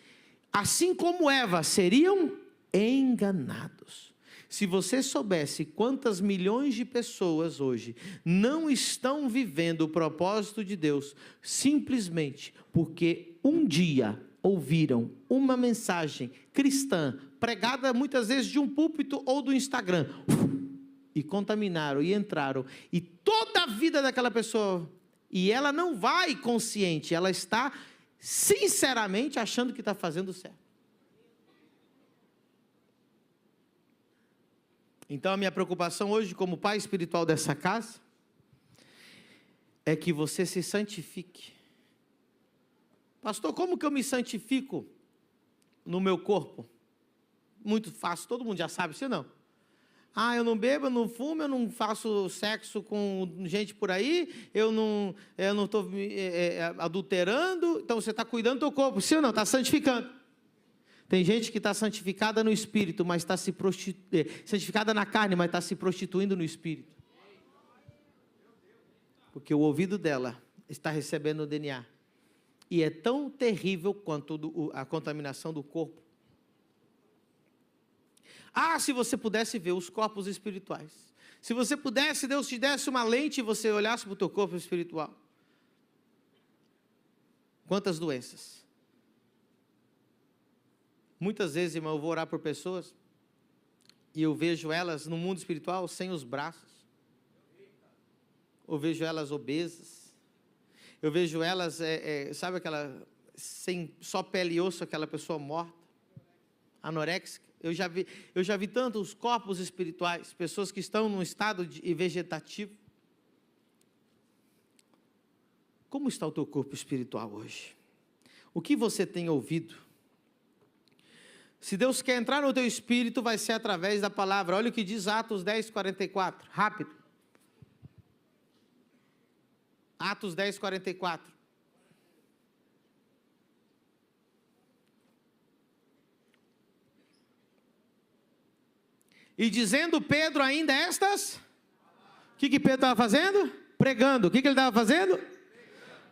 assim como Eva, seriam enganados. Se você soubesse quantas milhões de pessoas hoje não estão vivendo o propósito de Deus, simplesmente porque um dia ouviram uma mensagem cristã, pregada muitas vezes de um púlpito ou do Instagram, e contaminaram, e entraram, e toda a vida daquela pessoa, e ela não vai consciente, ela está sinceramente achando que está fazendo certo. Então a minha preocupação hoje como pai espiritual dessa casa, é que você se santifique. Pastor, como que eu me santifico no meu corpo? Muito fácil, todo mundo já sabe, se não. Eu não bebo, eu não fumo, eu não faço sexo com gente por aí, eu não estou adulterando, então você está cuidando do teu corpo, sim ou não? Está santificando. Tem gente que está santificada no espírito, mas está santificada na carne, mas está se prostituindo no espírito. Porque o ouvido dela está recebendo o DNA. E é tão terrível quanto a contaminação do corpo. Se você pudesse ver os corpos espirituais. Se você pudesse, Deus te desse uma lente e você olhasse para o teu corpo espiritual. Quantas doenças. Muitas vezes, irmão, eu vou orar por pessoas e eu vejo elas no mundo espiritual sem os braços. Eu vejo elas obesas. Eu vejo elas, sabe aquela, sem só pele e osso, aquela pessoa morta, anoréxica. Eu já vi tantos corpos espirituais, pessoas que estão num estado vegetativo. Como está o teu corpo espiritual hoje? O que você tem ouvido? Se Deus quer entrar no teu espírito, vai ser através da palavra. Olha o que diz Atos 10, 44. Rápido. Atos 10, 44. E dizendo Pedro ainda estas... O que Pedro estava fazendo? Pregando. O que ele estava fazendo?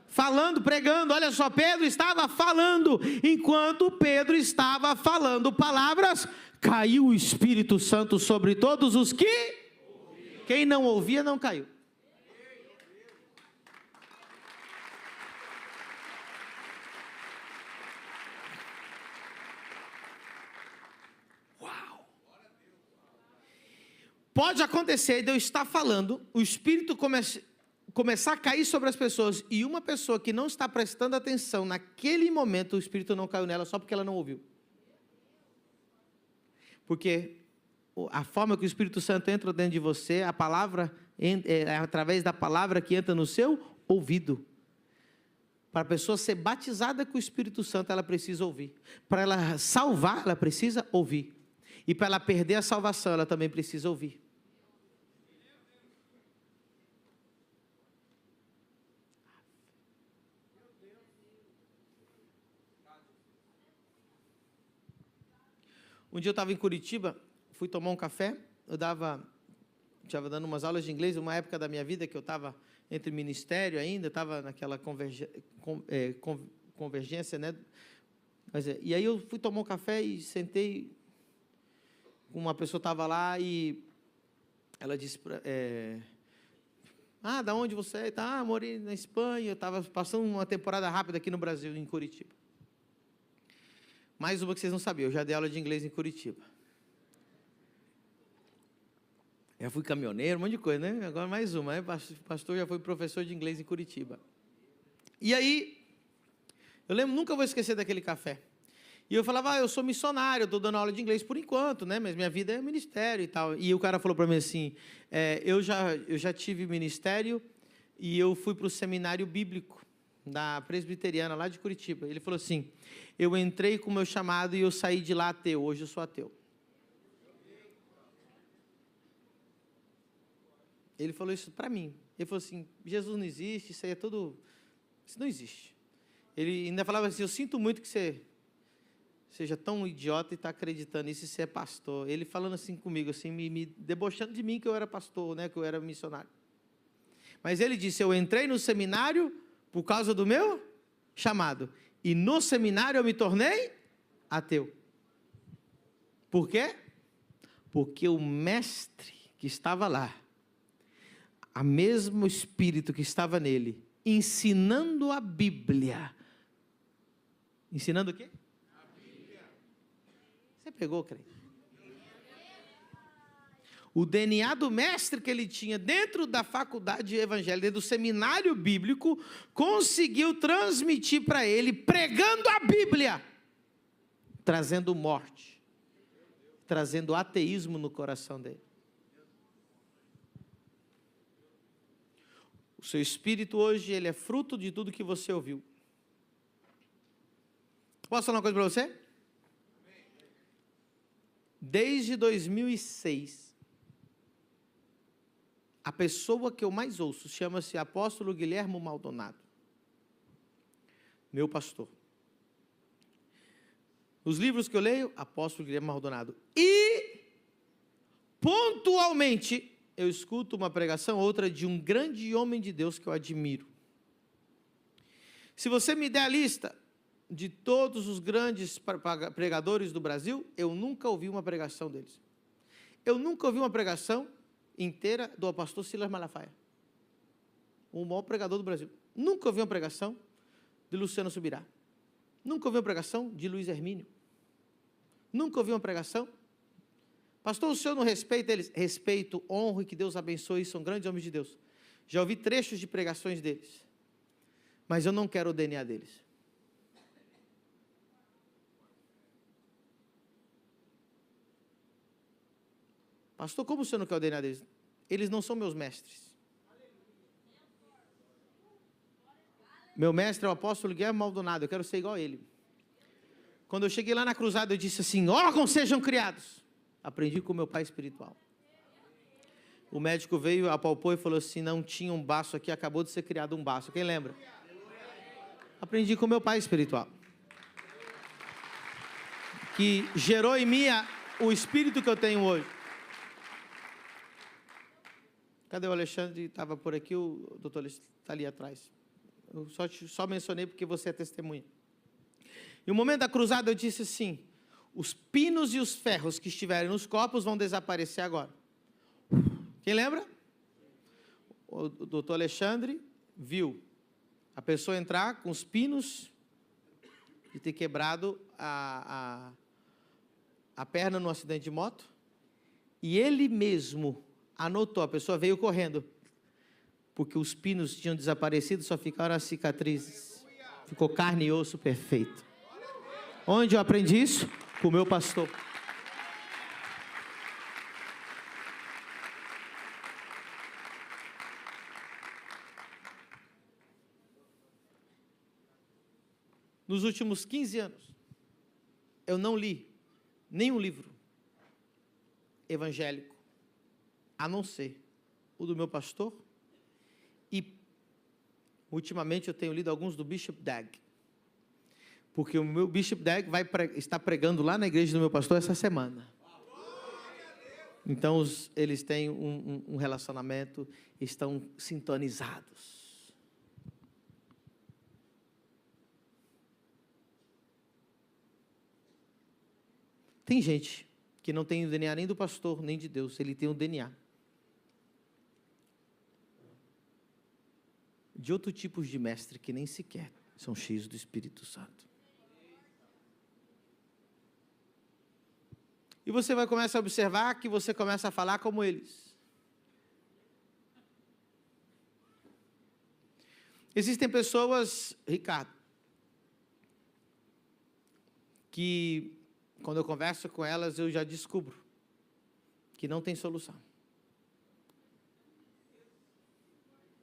Falando, pregando. Olha só, Pedro estava falando. Enquanto Pedro estava falando palavras, caiu o Espírito Santo sobre todos os que... Quem não ouvia, não caiu. Uau! Pode acontecer de eu estar falando, o Espírito começar a cair sobre as pessoas, e uma pessoa que não está prestando atenção, naquele momento o Espírito não caiu nela, só porque ela não ouviu. Porque a forma que o Espírito Santo entra dentro de você, a palavra, é através da palavra que entra no seu ouvido. Para a pessoa ser batizada com o Espírito Santo, ela precisa ouvir. Para ela salvar, ela precisa ouvir. E para ela perder a salvação, ela também precisa ouvir. Um dia eu estava em Curitiba, fui tomar um café, eu estava dando umas aulas de inglês, uma época da minha vida que eu estava entre ministério ainda, estava naquela convergência, né? E aí eu fui tomar um café e sentei, uma pessoa estava lá e ela disse, da onde você é? Ah, morei na Espanha, eu estava passando uma temporada rápida aqui no Brasil, em Curitiba. Mais uma que vocês não sabiam, eu já dei aula de inglês em Curitiba. Já fui caminhoneiro, um monte de coisa, né? Agora mais uma, né? Pastor já foi professor de inglês em Curitiba. E aí, eu lembro, nunca vou esquecer daquele café. E eu falava, eu sou missionário, eu estou dando aula de inglês por enquanto, né? Mas minha vida é ministério e tal. E o cara falou para mim assim, eu já tive ministério e eu fui para o seminário bíblico da presbiteriana lá de Curitiba. Ele falou assim, eu entrei com o meu chamado e eu saí de lá ateu, hoje eu sou ateu. Ele falou isso para mim. Ele falou assim, Jesus não existe, isso aí é tudo... Isso não existe. Ele ainda falava assim, eu sinto muito que você seja tão idiota e está acreditando nisso e você é pastor. Ele falando assim comigo, assim, me debochando de mim que eu era pastor, né, que eu era missionário. Mas ele disse, eu entrei no seminário por causa do meu chamado. E no seminário eu me tornei ateu. Por quê? Porque o mestre que estava lá, o mesmo Espírito que estava nele, ensinando a Bíblia. Ensinando o quê? A Bíblia. Você pegou, crente? O DNA do mestre que ele tinha dentro da faculdade evangélica, dentro do seminário bíblico, conseguiu transmitir para ele, pregando a Bíblia, trazendo morte, trazendo ateísmo no coração dele. O seu espírito hoje, ele é fruto de tudo que você ouviu. Posso falar uma coisa para você? Desde 2006, a pessoa que eu mais ouço chama-se Apóstolo Guilhermo Maldonado, meu pastor. Os livros que eu leio, Apóstolo Guilhermo Maldonado. E, pontualmente, eu escuto uma pregação, outra de um grande homem de Deus que eu admiro. Se você me der a lista de todos os grandes pregadores do Brasil, eu nunca ouvi uma pregação deles. Eu nunca ouvi uma pregação inteira do pastor Silas Malafaia, o maior pregador do Brasil. Nunca ouvi uma pregação de Luciano Subirá. Nunca ouvi uma pregação de Luiz Hermínio. Nunca ouvi uma pregação. Pastor, o senhor não respeita eles? Respeito, honro e que Deus abençoe, são grandes homens de Deus. Já ouvi trechos de pregações deles. mas eu não quero o DNA deles. Pastor, como o senhor não quer o DNA deles? Eles não são meus mestres. Meu mestre é o apóstolo Guilherme Maldonado, eu quero ser igual a ele. Quando eu cheguei lá na cruzada, eu disse assim: órgãos sejam criados. Aprendi com o meu pai espiritual. O médico veio, apalpou e falou assim: não tinha um baço aqui, acabou de ser criado um baço. Quem lembra? Aprendi com o meu pai espiritual. Que gerou em mim o espírito que eu tenho hoje. Cadê o Alexandre? Estava por aqui, o doutor está ali atrás. Eu só mencionei porque você é testemunha. E no momento da cruzada eu disse assim: os pinos e os ferros que estiverem nos copos vão desaparecer agora. Quem lembra? O doutor Alexandre viu a pessoa entrar com os pinos de ter quebrado a perna no acidente de moto, e ele mesmo anotou, a pessoa veio correndo, porque os pinos tinham desaparecido, só ficaram as cicatrizes, ficou carne e osso perfeito. Onde eu aprendi isso? Com o meu pastor. Nos últimos 15 anos, eu não li nenhum livro evangélico, a não ser o do meu pastor, e ultimamente eu tenho lido alguns do Bishop Dag, porque o meu Bishop Dag está pregando lá na igreja do meu pastor essa semana. Então eles têm um relacionamento, estão sintonizados. Tem gente que não tem o DNA nem do pastor, nem de Deus, ele tem o DNA de outro tipo de mestre que nem sequer são cheios do Espírito Santo. E você vai começar a observar que você começa a falar como eles. Existem pessoas, Ricardo, que quando eu converso com elas, eu já descubro que não tem solução.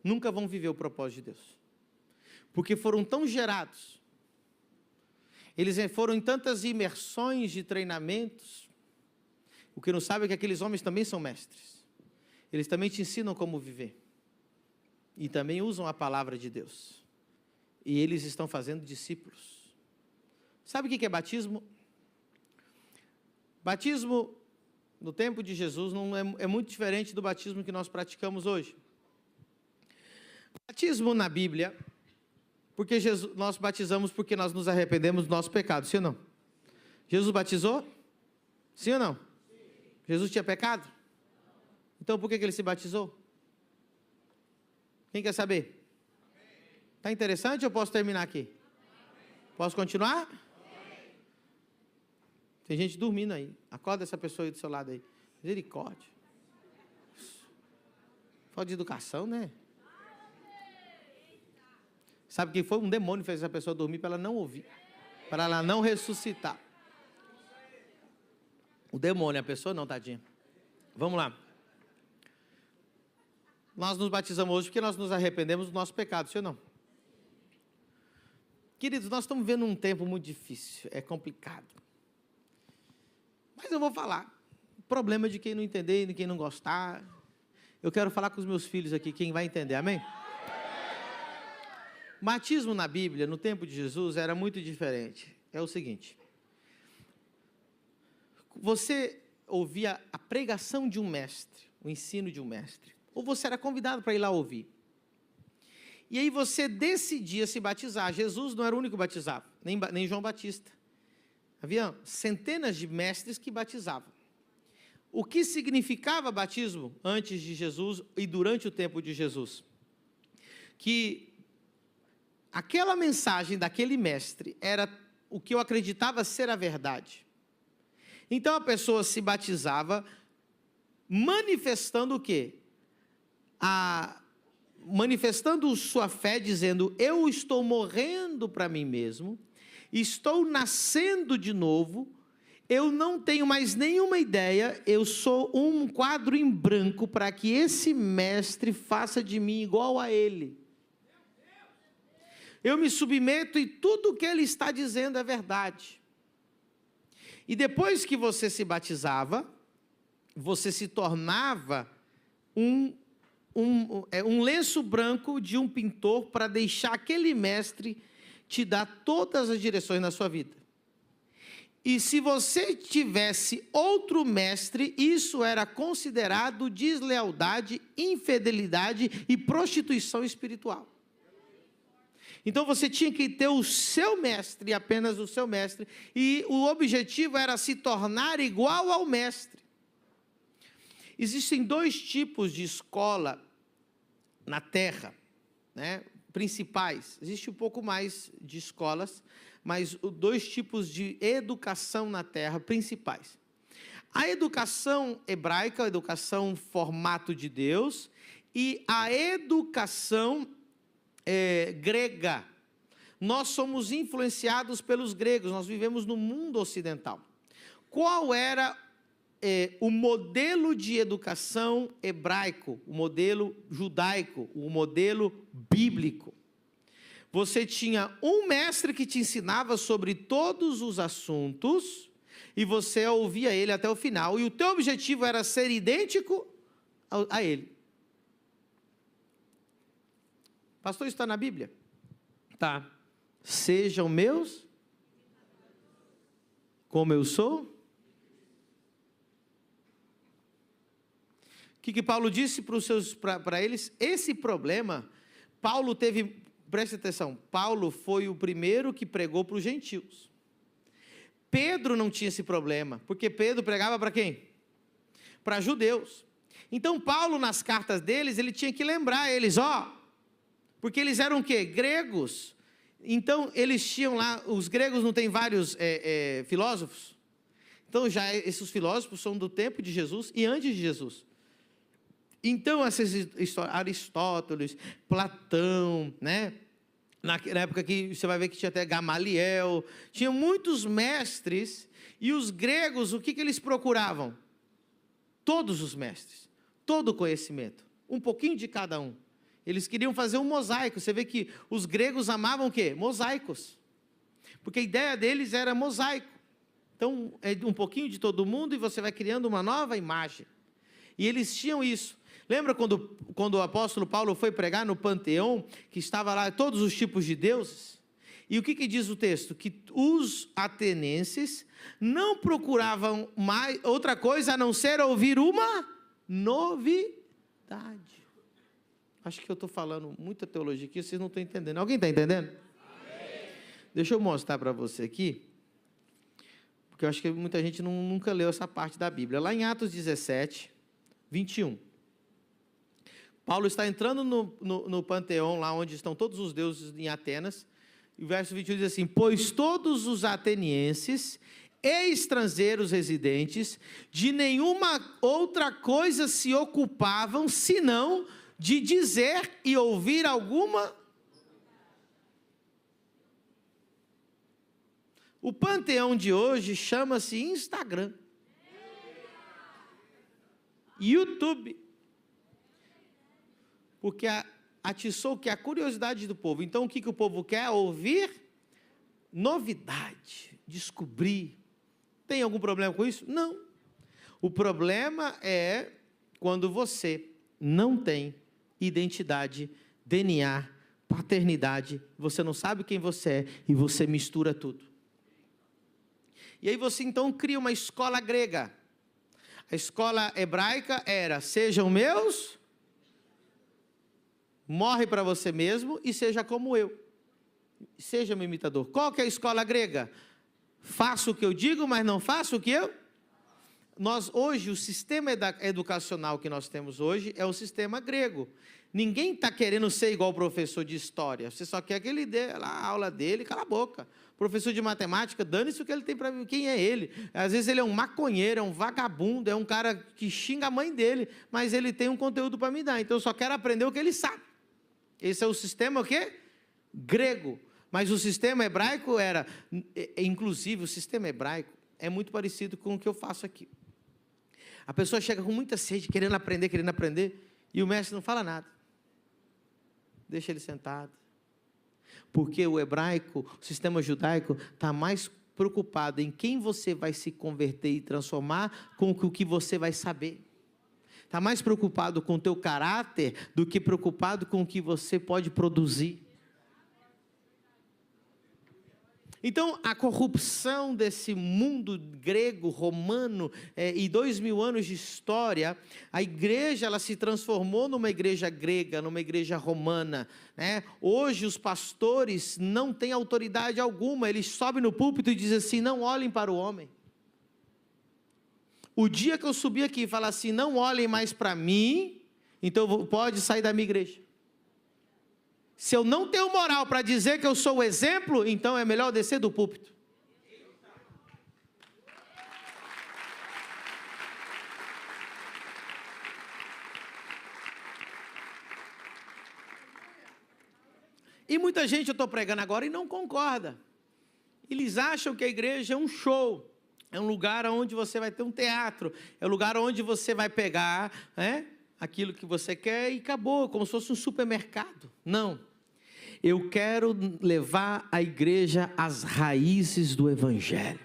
Nunca vão viver o propósito de Deus. Porque foram tão gerados. Eles foram em tantas imersões de treinamentos. O que não sabe é que aqueles homens também são mestres. Eles também te ensinam como viver. E também usam a palavra de Deus. E eles estão fazendo discípulos. Sabe o que é batismo? Batismo, no tempo de Jesus, não é muito diferente do batismo que nós praticamos hoje. Batismo na Bíblia, porque nós batizamos porque nós nos arrependemos do nosso pecado, sim ou não? Jesus batizou? Sim ou não? Sim. Jesus tinha pecado? Então por que ele se batizou? Quem quer saber? Está interessante ou posso terminar aqui? Posso continuar? Tem gente dormindo aí. Acorda essa pessoa aí do seu lado aí. Misericórdia. Falta de educação, né? Sabe quem foi? Um demônio fez essa pessoa dormir para ela não ouvir. Para ela não ressuscitar. O demônio, a pessoa não, tadinha. Vamos lá. Nós nos batizamos hoje porque nós nos arrependemos do nosso pecado, sim ou não? Queridos, nós estamos vivendo um tempo muito difícil. É complicado. Mas eu vou falar. Problema de quem não entender e de quem não gostar. Eu quero falar com os meus filhos aqui, quem vai entender, amém? Batismo na Bíblia, no tempo de Jesus, era muito diferente. É o seguinte. Você ouvia a pregação de um mestre, o ensino de um mestre. Ou você era convidado para ir lá ouvir. E aí você decidia se batizar. Jesus não era o único que batizava, nem João Batista. Havia centenas de mestres que batizavam. O que significava batismo antes de Jesus e durante o tempo de Jesus? Que aquela mensagem daquele mestre era o que eu acreditava ser a verdade. Então a pessoa se batizava manifestando o quê? manifestando sua fé, dizendo: eu estou morrendo para mim mesmo, estou nascendo de novo, eu não tenho mais nenhuma ideia, eu sou um quadro em branco para que esse mestre faça de mim igual a ele. Eu me submeto e tudo o que ele está dizendo é verdade. E depois que você se batizava, você se tornava um lenço branco de um pintor para deixar aquele mestre te dar todas as direções na sua vida. E se você tivesse outro mestre, isso era considerado deslealdade, infidelidade e prostituição espiritual. Então você tinha que ter o seu mestre, apenas o seu mestre, e o objetivo era se tornar igual ao mestre. Existem dois tipos de escola na Terra, né, principais. Existe um pouco mais de escolas, mas dois tipos de educação na Terra principais. A educação hebraica, a educação formato de Deus, e a educação grega. Nós somos influenciados pelos gregos, nós vivemos no mundo ocidental. Qual era o modelo de educação hebraico, o modelo judaico, o modelo bíblico? Você tinha um mestre que te ensinava sobre todos os assuntos, e você ouvia ele até o final, e o teu objetivo era ser idêntico a ele. Pastor, isso está na Bíblia? Tá. Sejam meus, como eu sou. O que Paulo disse para eles? Esse problema, Paulo teve, preste atenção, Paulo foi o primeiro que pregou para os gentios. Pedro não tinha esse problema, porque Pedro pregava para quem? Para judeus. Então Paulo, nas cartas deles, ele tinha que lembrar eles, porque eles eram o quê? Gregos. Então, eles tinham lá, os gregos não têm vários filósofos? Então, já esses filósofos são do tempo de Jesus e antes de Jesus. Então, essas histórias, Aristóteles, Platão, né? Na época que você vai ver que tinha até Gamaliel, tinha muitos mestres, e os gregos, o que eles procuravam? Todos os mestres, todo o conhecimento, um pouquinho de cada um. Eles queriam fazer um mosaico. Você vê que os gregos amavam o quê? Mosaicos. Porque a ideia deles era mosaico. Então, é um pouquinho de todo mundo e você vai criando uma nova imagem. E eles tinham isso. Lembra quando o apóstolo Paulo foi pregar no Panteão, que estava lá todos os tipos de deuses? E o que diz o texto? Que os atenienses não procuravam mais outra coisa a não ser ouvir uma novidade. Acho que eu estou falando muita teologia aqui, vocês não estão entendendo. Alguém está entendendo? Amém. Deixa eu mostrar para você aqui, porque eu acho que muita gente nunca leu essa parte da Bíblia. Lá em Atos 17, 21. Paulo está entrando no Panteão, lá onde estão todos os deuses em Atenas, e o verso 21 diz assim: pois todos os atenienses e estrangeiros residentes de nenhuma outra coisa se ocupavam, senão de dizer e ouvir alguma. O panteão de hoje chama-se Instagram, YouTube, porque atiçou que a curiosidade do povo. Então o que o povo quer? Ouvir novidade, descobrir. Tem algum problema com isso? Não. O problema é quando você não tem identidade, DNA, paternidade, você não sabe quem você é e você mistura tudo. E aí você então cria uma escola grega. A escola hebraica era: sejam meus, morre para você mesmo e seja como eu. Seja meu imitador. Qual que é a escola grega? Faço o que eu digo, mas não faço o que eu... Nós hoje, o sistema educacional que nós temos hoje é o sistema grego. Ninguém está querendo ser igual o professor de história. Você só quer que ele dê lá a aula dele, cala a boca. Professor de matemática, dane-se o que ele tem para mim. Quem é ele? Às vezes ele é um maconheiro, é um vagabundo, é um cara que xinga a mãe dele, mas ele tem um conteúdo para me dar. Então eu só quero aprender o que ele sabe. Esse é o sistema o quê? Grego. Mas o sistema hebraico era, inclusive o sistema hebraico é muito parecido com o que eu faço aqui. A pessoa chega com muita sede, querendo aprender, e o mestre não fala nada. Deixa ele sentado. Porque o hebraico, o sistema judaico, está mais preocupado em quem você vai se converter e transformar com o que você vai saber. Está mais preocupado com o teu caráter do que preocupado com o que você pode produzir. Então, a corrupção desse mundo grego, romano, e 2000 anos de história, a igreja ela se transformou numa igreja grega, numa igreja romana, né? Hoje os pastores não têm autoridade alguma, eles sobem no púlpito e dizem assim, não olhem para o homem. O dia que eu subir aqui e falar assim, não olhem mais para mim, então pode sair da minha igreja. Se eu não tenho moral para dizer que eu sou o exemplo, então é melhor descer do púlpito. E muita gente, eu estou pregando agora e não concorda. Eles acham que a igreja é um show, é um lugar onde você vai ter um teatro, é um lugar onde você vai pegar, aquilo que você quer e acabou, como se fosse um supermercado. Não. Eu quero levar a igreja às raízes do evangelho.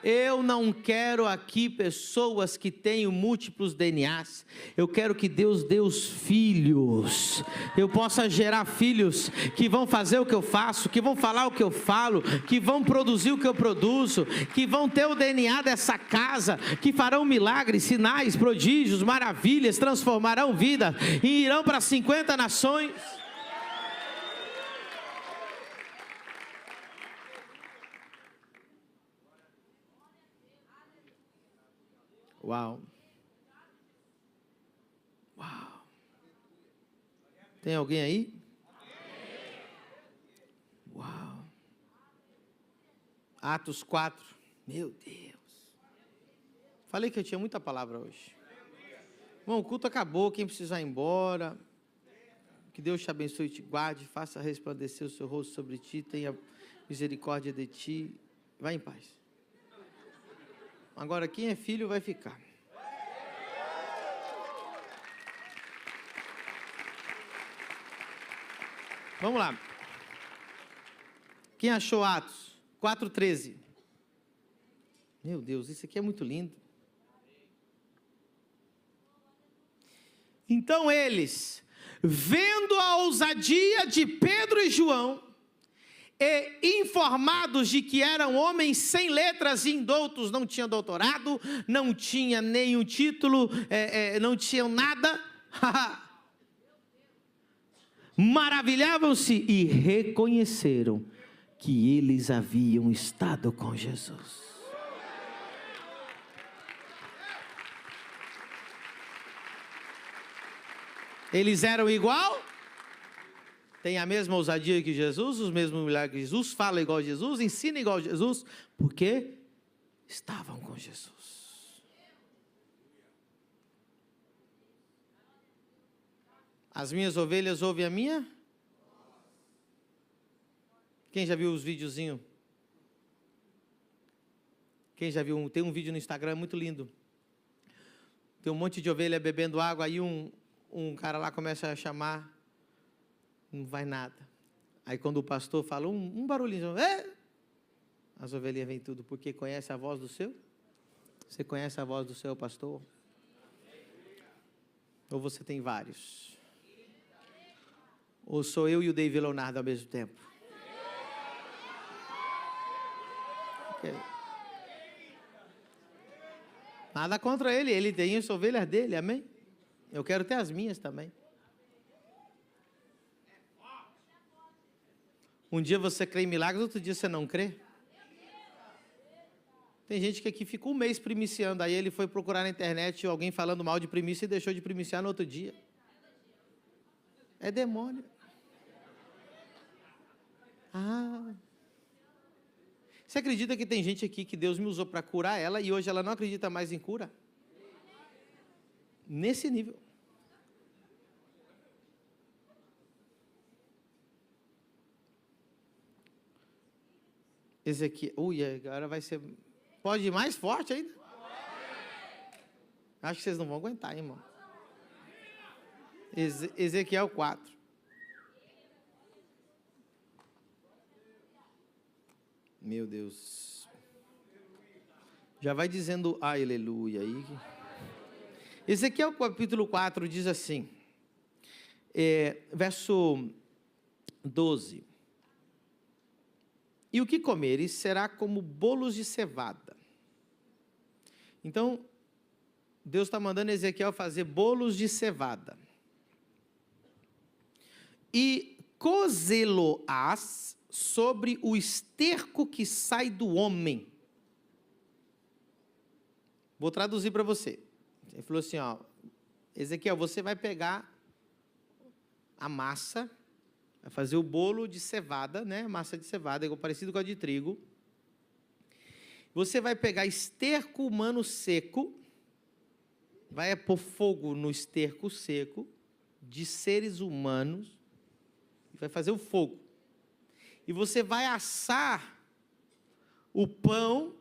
Eu não quero aqui pessoas que tenham múltiplos DNAs. Eu quero que Deus dê os filhos. Eu possa gerar filhos que vão fazer o que eu faço, que vão falar o que eu falo, que vão produzir o que eu produzo, que vão ter o DNA dessa casa, que farão milagres, sinais, prodígios, maravilhas, transformarão vida e irão para 50 nações. Uau. Uau. Tem alguém aí? Uau. Atos 4. Meu Deus. Falei que eu tinha muita palavra hoje. Bom, o culto acabou. Quem precisar ir embora. Que Deus te abençoe e te guarde. Faça resplandecer o seu rosto sobre ti. Tenha misericórdia de ti. Vai em paz. Agora, quem é filho vai ficar. Vamos lá. Quem achou Atos 4:13? Meu Deus, isso aqui é muito lindo. Então eles, vendo a ousadia de Pedro e João, e informados de que eram homens sem letras e indoutos, não tinham doutorado, não tinha nenhum título, não tinham nada, maravilhavam-se e reconheceram que eles haviam estado com Jesus. Eles eram igual? Tem a mesma ousadia que Jesus, os mesmos milagres que Jesus, fala igual a Jesus, ensina igual a Jesus, porque estavam com Jesus. As minhas ovelhas ouvem a minha? Quem já viu os videozinhos? Quem já viu? Tem um vídeo no Instagram muito lindo. Tem um monte de ovelha bebendo água, aí um cara lá começa a chamar. Não vai nada. Aí quando o pastor fala um barulhinho, as ovelhinhas vêm tudo, porque conhece a voz do seu? Você conhece a voz do seu pastor? Ou você tem vários? Ou sou eu e o David Leonardo ao mesmo tempo? Nada contra ele, ele tem as ovelhas dele, amém? Eu quero ter as minhas também. Um dia você crê em milagres, outro dia você não crê. Tem gente que aqui fica um mês primiciando, aí ele foi procurar na internet alguém falando mal de primícia e deixou de primiciar no outro dia. É demônio. Você acredita que tem gente aqui que Deus me usou para curar ela e hoje ela não acredita mais em cura? Nesse nível. Ezequiel. Ui, agora vai ser. Pode ir mais forte ainda? Acho que vocês não vão aguentar, hein, irmão. Ezequiel 4. Meu Deus. Já vai dizendo aleluia aí. Ezequiel capítulo 4 diz assim, verso 12. E o que comeres será como bolos de cevada. Então, Deus está mandando Ezequiel fazer bolos de cevada. E cozê-lo-ás sobre o esterco que sai do homem. Vou traduzir para você. Ele falou assim, ó, Ezequiel, você vai pegar a massa, vai fazer o bolo de cevada, né? Massa de cevada, igual parecido com a de trigo. Você vai pegar esterco humano seco, vai pôr fogo no esterco seco de seres humanos, e vai fazer o fogo. E você vai assar o pão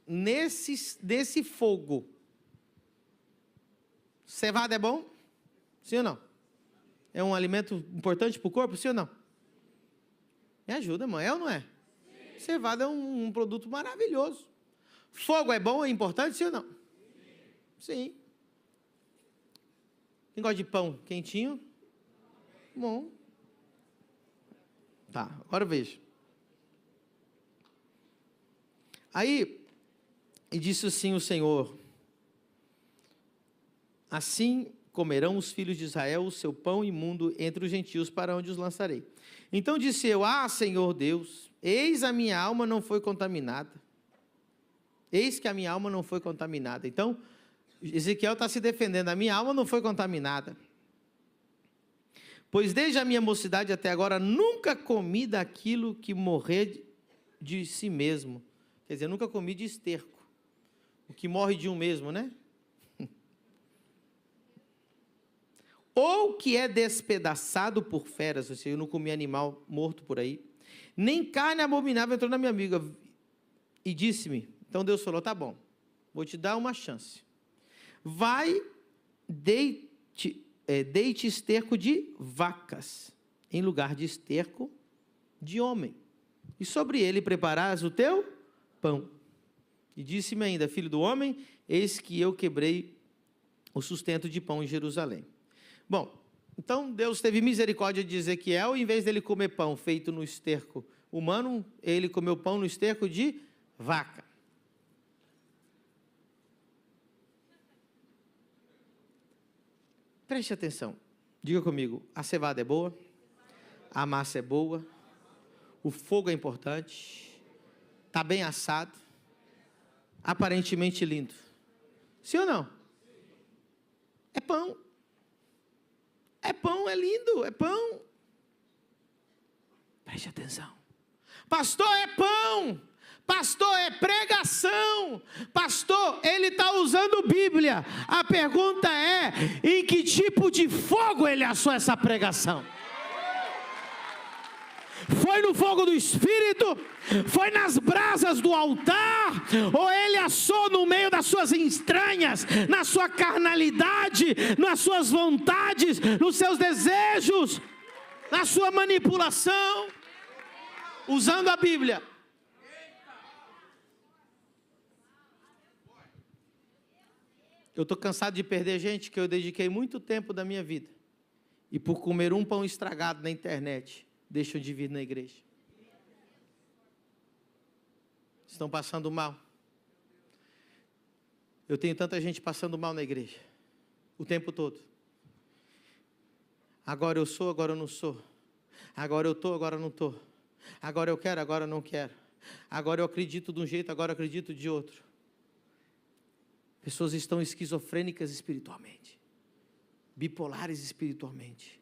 nesse fogo. Cevada é bom? Sim ou não? É um alimento importante para o corpo? Sim ou não? Me ajuda, irmão. É ou não é? Sim. Cevada é um produto maravilhoso. Fogo é bom, é importante? Sim ou não? Sim. Quem gosta de pão quentinho? Bom. Tá, agora veja. Aí, e disse assim o Senhor: assim comerão os filhos de Israel o seu pão imundo entre os gentios, para onde os lançarei. Então disse eu, Senhor Deus, eis a minha alma não foi contaminada. Eis que a minha alma não foi contaminada. Então, Ezequiel está se defendendo, a minha alma não foi contaminada. Pois desde a minha mocidade até agora, nunca comi daquilo que morrer de si mesmo. Quer dizer, nunca comi de esterco. O que morre de um mesmo, né? Ou que é despedaçado por feras, ou seja, eu não comi animal morto por aí, nem carne abominável. Entrou na minha amiga e disse-me, então Deus falou, tá bom, vou te dar uma chance, vai, deite esterco de vacas, em lugar de esterco de homem, e sobre ele prepararás o teu pão. E disse-me ainda, filho do homem, eis que eu quebrei o sustento de pão em Jerusalém. Bom, então Deus teve misericórdia de Ezequiel, em vez dele comer pão feito no esterco humano, ele comeu pão no esterco de vaca. Preste atenção, diga comigo, a cevada é boa, a massa é boa, o fogo é importante, está bem assado, aparentemente lindo. Sim ou não? É pão. É pão, é lindo, é pão. Preste atenção. Pastor, é pão. Pastor, é pregação. Pastor, ele está usando Bíblia. A pergunta é, em que tipo de fogo ele assou essa pregação? Foi no fogo do Espírito? Foi nas brasas do altar? Ou ele assou no meio das suas entranhas, na sua carnalidade, nas suas vontades, nos seus desejos, na sua manipulação, usando a Bíblia? Eu estou cansado de perder gente que eu dediquei muito tempo da minha vida, e por comer um pão estragado na internet, deixam de vir na igreja. Estão passando mal. Eu tenho tanta gente passando mal na igreja, o tempo todo. Agora eu sou, agora eu não sou. Agora eu estou, agora eu não estou. Agora eu quero, agora eu não quero. Agora eu acredito de um jeito, agora eu acredito de outro. Pessoas estão esquizofrênicas espiritualmente, bipolares espiritualmente.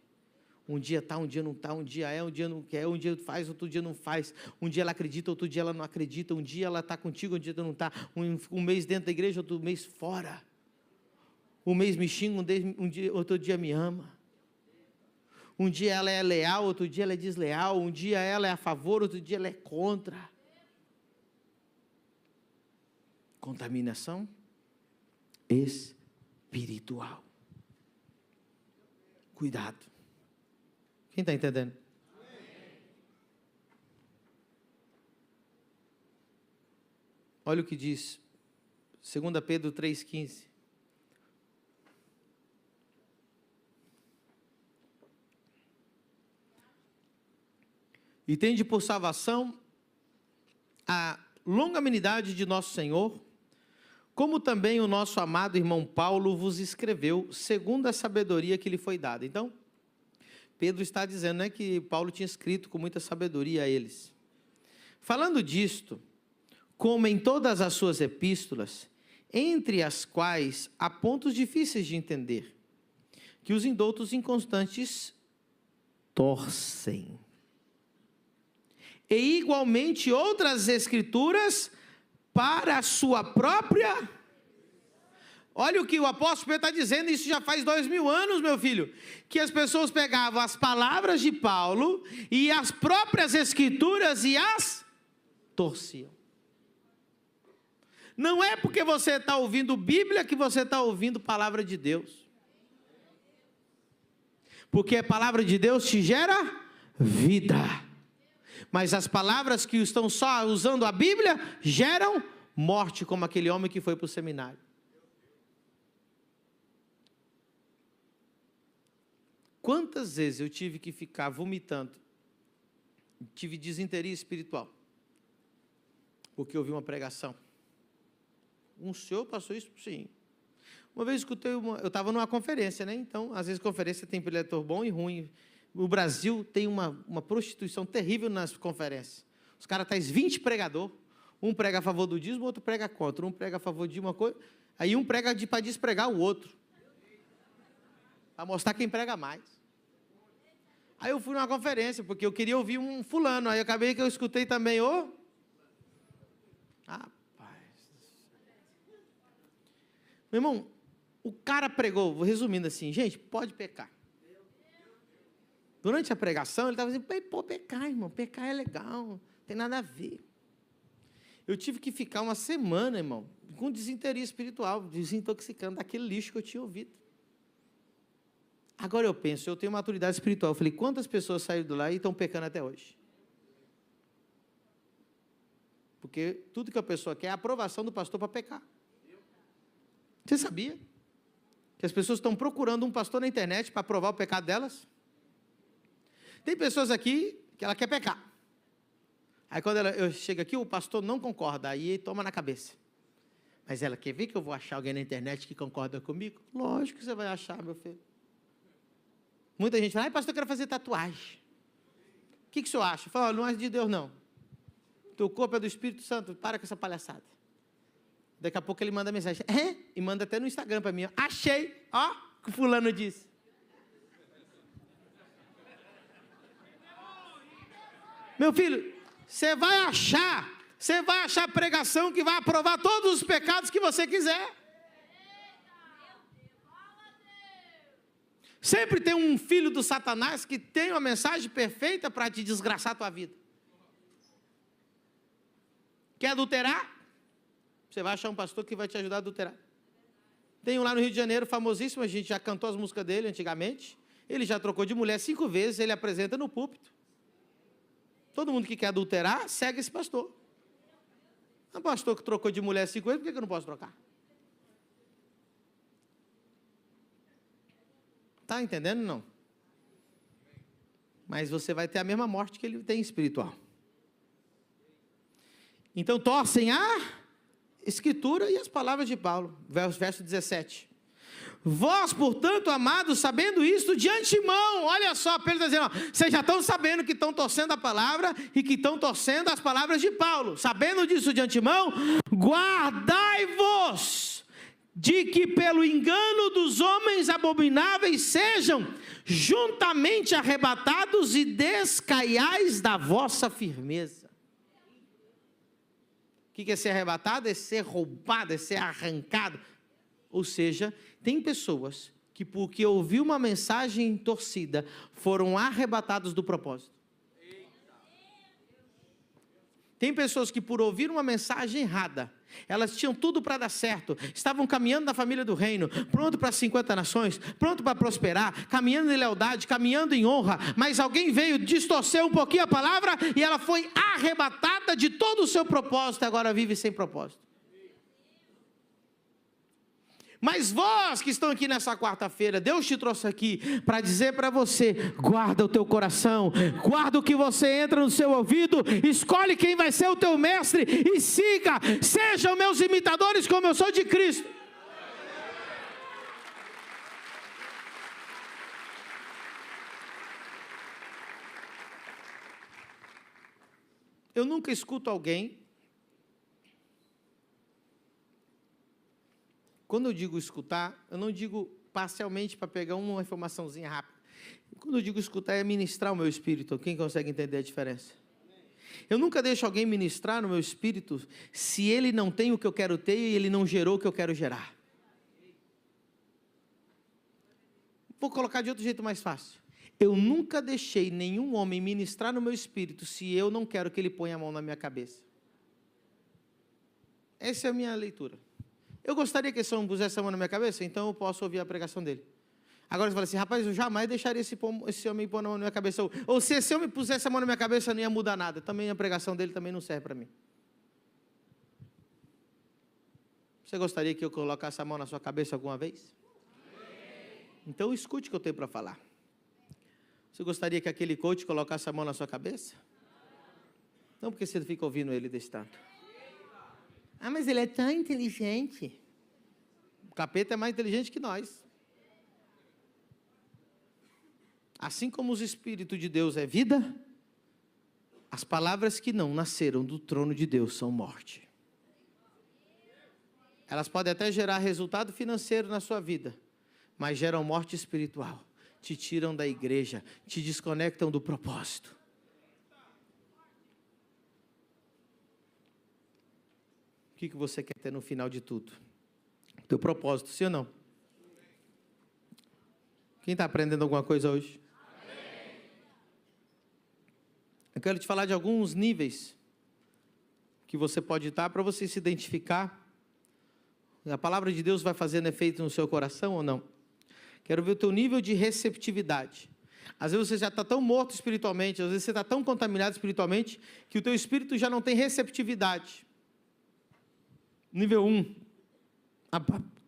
Um dia está, um dia não está, um dia é, um dia não quer, um dia faz, outro dia não faz, um dia ela acredita, outro dia ela não acredita, um dia ela está contigo, um dia não está, um mês dentro da igreja, outro mês fora, um mês me xinga, outro dia me ama, um dia ela é leal, outro dia ela é desleal, um dia ela é a favor, outro dia ela é contra. contaminação espiritual. Cuidado. Quem está entendendo? Olha o que diz 2 Pedro 3,15. E tende por salvação a longanimidade de nosso Senhor, como também o nosso amado irmão Paulo vos escreveu, segundo a sabedoria que lhe foi dada. Então, Pedro está dizendo, né, que Paulo tinha escrito com muita sabedoria a eles. Falando disto, como em todas as suas epístolas, entre as quais há pontos difíceis de entender, que os indoutos inconstantes torcem. E igualmente outras escrituras para a sua própria. Olha o que o apóstolo Pedro está dizendo, isso já faz 2000 anos, meu filho, que as pessoas pegavam as palavras de Paulo e as próprias escrituras e as torciam. Não é porque você está ouvindo Bíblia que você está ouvindo palavra de Deus. Porque a palavra de Deus te gera vida. Mas as palavras que estão só usando a Bíblia geram morte, como aquele homem que foi para o seminário. Quantas vezes eu tive que ficar vomitando, tive desinteria espiritual, porque eu ouvi uma pregação. Um senhor passou isso? Sim. Uma vez escutei eu estava numa conferência, né? Então, às vezes conferência tem preletor bom e ruim. O Brasil tem uma prostituição terrível nas conferências. Os caras trazem 20 pregadores, um prega a favor do dízimo, o outro prega contra, um prega a favor de uma coisa, aí um prega para despregar o outro, para mostrar quem prega mais. Aí eu fui numa conferência, porque eu queria ouvir um fulano, aí acabei que eu escutei também Rapaz. Meu irmão, o cara pregou, resumindo assim, gente, pode pecar. Durante a pregação, ele estava dizendo, pô, pecar, irmão, pecar é legal, não tem nada a ver. Eu tive que ficar uma semana, irmão, com desinteria espiritual, desintoxicando daquele lixo que eu tinha ouvido. Agora eu penso, eu tenho maturidade espiritual, eu falei, quantas pessoas saíram de lá e estão pecando até hoje? Porque tudo que a pessoa quer é a aprovação do pastor para pecar. Você sabia que as pessoas estão procurando um pastor na internet para aprovar o pecado delas? Tem pessoas aqui que ela quer pecar. Aí quando eu chego aqui, o pastor não concorda, aí toma na cabeça. Mas ela quer ver que eu vou achar alguém na internet que concorda comigo? Lógico que você vai achar, meu filho. Muita gente fala, pastor, eu quero fazer tatuagem. O que o senhor acha? Eu falo, não é de Deus não. Teu corpo é do Espírito Santo, para com essa palhaçada. Daqui a pouco ele manda mensagem, e manda até no Instagram para mim, achei, o que o fulano disse. Meu filho, você vai achar pregação que vai aprovar todos os pecados que você quiser. Sempre tem um filho do Satanás que tem uma mensagem perfeita para te desgraçar a tua vida. Quer adulterar? Você vai achar um pastor que vai te ajudar a adulterar. Tem um lá no Rio de Janeiro, famosíssimo, a gente já cantou as músicas dele antigamente. Ele já trocou de mulher 5 vezes, ele apresenta no púlpito. Todo mundo que quer adulterar, segue esse pastor. Um pastor que trocou de mulher 5 vezes, por que eu não posso trocar? Está entendendo, não? Mas você vai ter a mesma morte que ele tem espiritual. Então, torcem a Escritura e as palavras de Paulo. Verso 17. Vós, portanto, amados, sabendo isto de antemão, olha só, Pedro está dizendo, vocês já estão sabendo que estão torcendo a palavra e que estão torcendo as palavras de Paulo. Sabendo disso de antemão, guardai-vos de que pelo engano dos homens abomináveis sejam juntamente arrebatados e descaiais da vossa firmeza. O que é ser arrebatado? É ser roubado, é ser arrancado. Ou seja, tem pessoas que porque ouviu uma mensagem torcida, foram arrebatados do propósito. Tem pessoas que por ouvir uma mensagem errada, elas tinham tudo para dar certo, estavam caminhando na família do reino, pronto para 50 nações, pronto para prosperar, caminhando em lealdade, caminhando em honra, mas alguém veio distorcer um pouquinho a palavra e ela foi arrebatada de todo o seu propósito, e agora vive sem propósito. Mas vós que estão aqui nessa quarta-feira, Deus te trouxe aqui para dizer para você: guarda o teu coração, guarda o que você entra no seu ouvido, escolhe quem vai ser o teu mestre e siga, sejam meus imitadores como eu sou de Cristo. Eu nunca escuto alguém. Quando eu digo escutar, eu não digo parcialmente para pegar uma informaçãozinha rápida. Quando eu digo escutar, é ministrar o meu espírito. Quem consegue entender a diferença? Eu nunca deixo alguém ministrar no meu espírito se ele não tem o que eu quero ter e ele não gerou o que eu quero gerar. Vou colocar de outro jeito mais fácil. Eu nunca deixei nenhum homem ministrar no meu espírito se eu não quero que ele ponha a mão na minha cabeça. Essa é a minha leitura. Eu gostaria que esse homem pusesse a mão na minha cabeça, então eu posso ouvir a pregação dele. Agora você fala assim: rapaz, eu jamais deixaria esse homem pôr a mão na minha cabeça. Ou se esse homem pusesse a mão na minha cabeça, não ia mudar nada. Também a pregação dele também não serve para mim. Você gostaria que eu colocasse a mão na sua cabeça alguma vez? Então escute o que eu tenho para falar. Você gostaria que aquele coach colocasse a mão na sua cabeça? Não, porque você fica ouvindo ele desse tanto. Ah, mas ele é tão inteligente. O capeta é mais inteligente que nós. Assim como os Espíritos de Deus é vida, as palavras que não nasceram do trono de Deus são morte. Elas podem até gerar resultado financeiro na sua vida, mas geram morte espiritual. Te tiram da igreja, te desconectam do propósito. O que você quer ter no final de tudo? O teu propósito, sim ou não? Quem está aprendendo alguma coisa hoje? Amém. Eu quero te falar de alguns níveis que você pode estar para você se identificar. A palavra de Deus vai fazendo efeito no seu coração ou não? Quero ver o teu nível de receptividade. Às vezes você já está tão morto espiritualmente, às vezes você está tão contaminado espiritualmente, que o teu espírito já não tem receptividade. Nível 1,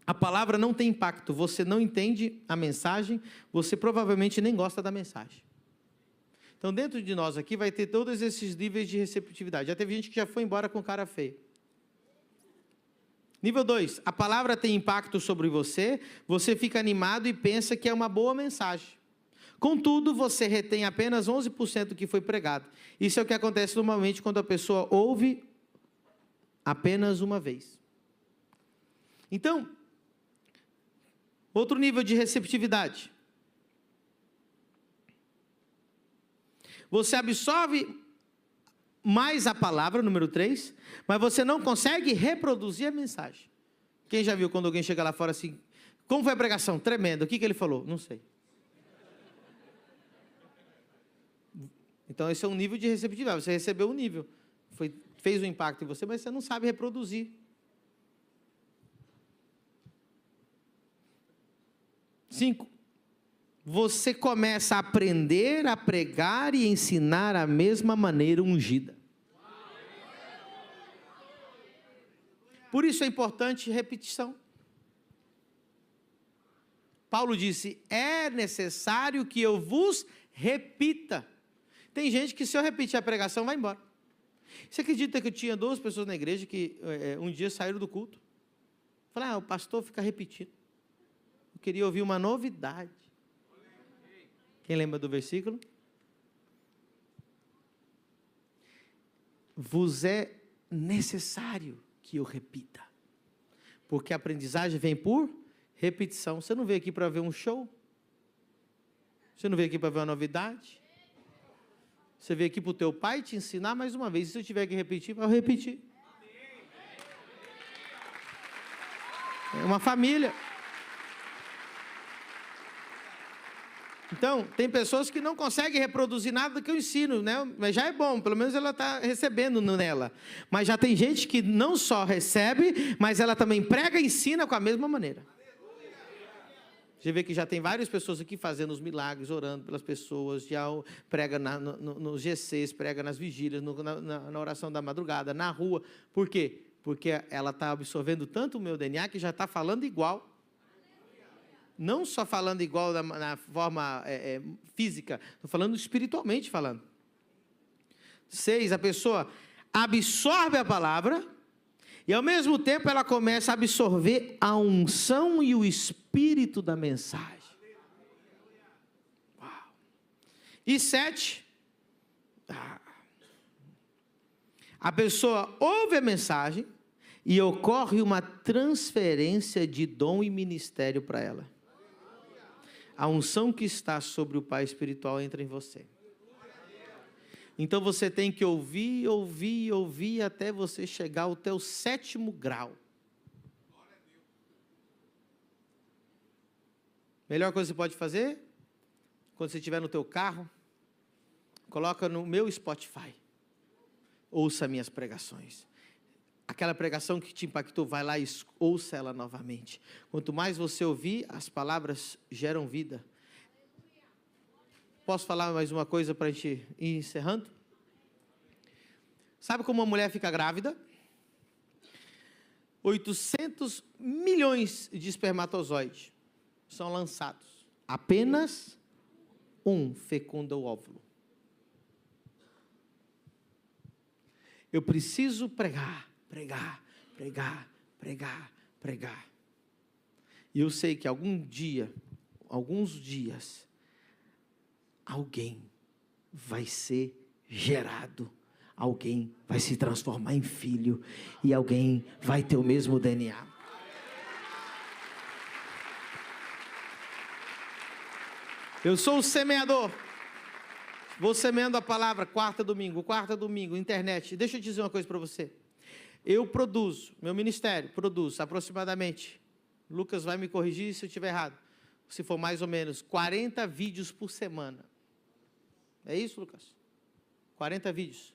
a palavra não tem impacto, você não entende a mensagem, você provavelmente nem gosta da mensagem. Então dentro de nós aqui vai ter todos esses níveis de receptividade. Já teve gente que já foi embora com cara feia. Nível 2, a palavra tem impacto sobre você, você fica animado e pensa que é uma boa mensagem. Contudo, você retém apenas 11% do que foi pregado. Isso é o que acontece normalmente quando a pessoa ouve apenas uma vez. Então, outro nível de receptividade. Você absorve mais a palavra, número 3, mas você não consegue reproduzir a mensagem. Quem já viu quando alguém chega lá fora assim: como foi a pregação? Tremendo. O que ele falou? Não sei. Então esse é um nível de receptividade. Você recebeu um nível, fez um impacto em você, mas você não sabe reproduzir. 5. Você começa a aprender a pregar e ensinar a mesma maneira ungida. Por isso é importante repetição. Paulo disse: é necessário que eu vos repita. Tem gente que se eu repetir a pregação vai embora. Você acredita que eu tinha 2 pessoas na igreja que um dia saíram do culto? Falaram: o pastor fica repetindo. Eu queria ouvir uma novidade. Quem lembra do versículo? Vos é necessário que eu repita, porque a aprendizagem vem por repetição. Você não veio aqui para ver um show? Você não veio aqui para ver uma novidade? Você veio aqui para o teu pai te ensinar mais uma vez. E se eu tiver que repetir, eu repetir. É uma família. Então, tem pessoas que não conseguem reproduzir nada do que eu ensino, né? Mas já é bom, pelo menos ela está recebendo nela. Mas já tem gente que não só recebe, mas ela também prega e ensina com a mesma maneira. Você vê que já tem várias pessoas aqui fazendo os milagres, orando pelas pessoas, já prega nos GCs, prega nas vigílias, na oração da madrugada, na rua. Por quê? Porque ela está absorvendo tanto o meu DNA que já está falando igual. Não só falando igual na forma física, estou falando espiritualmente falando. 6, a pessoa absorve a palavra e ao mesmo tempo ela começa a absorver a unção e o espírito da mensagem. Uau. E 7, a pessoa ouve a mensagem e ocorre uma transferência de dom e ministério para ela. A unção que está sobre o pai espiritual entra em você. Então você tem que ouvir, ouvir, ouvir até você chegar ao teu 7º grau. Melhor coisa que você pode fazer, quando você estiver no teu carro, coloca no meu Spotify. Ouça minhas pregações. Aquela pregação que te impactou, vai lá e ouça ela novamente. Quanto mais você ouvir, as palavras geram vida. Posso falar mais uma coisa para a gente ir encerrando? Sabe como uma mulher fica grávida? 800 milhões de espermatozoides são lançados. Apenas um fecunda o óvulo. Eu preciso pregar. E eu sei que alguns dias, alguém vai ser gerado, alguém vai se transformar em filho, e alguém vai ter o mesmo DNA. Eu sou o semeador. Vou semeando a palavra, quarta, domingo, internet. Deixa eu dizer uma coisa para você. Eu produzo, meu ministério produz aproximadamente, Lucas vai me corrigir se eu estiver errado, se for mais ou menos 40 vídeos por semana. É isso, Lucas? 40 vídeos.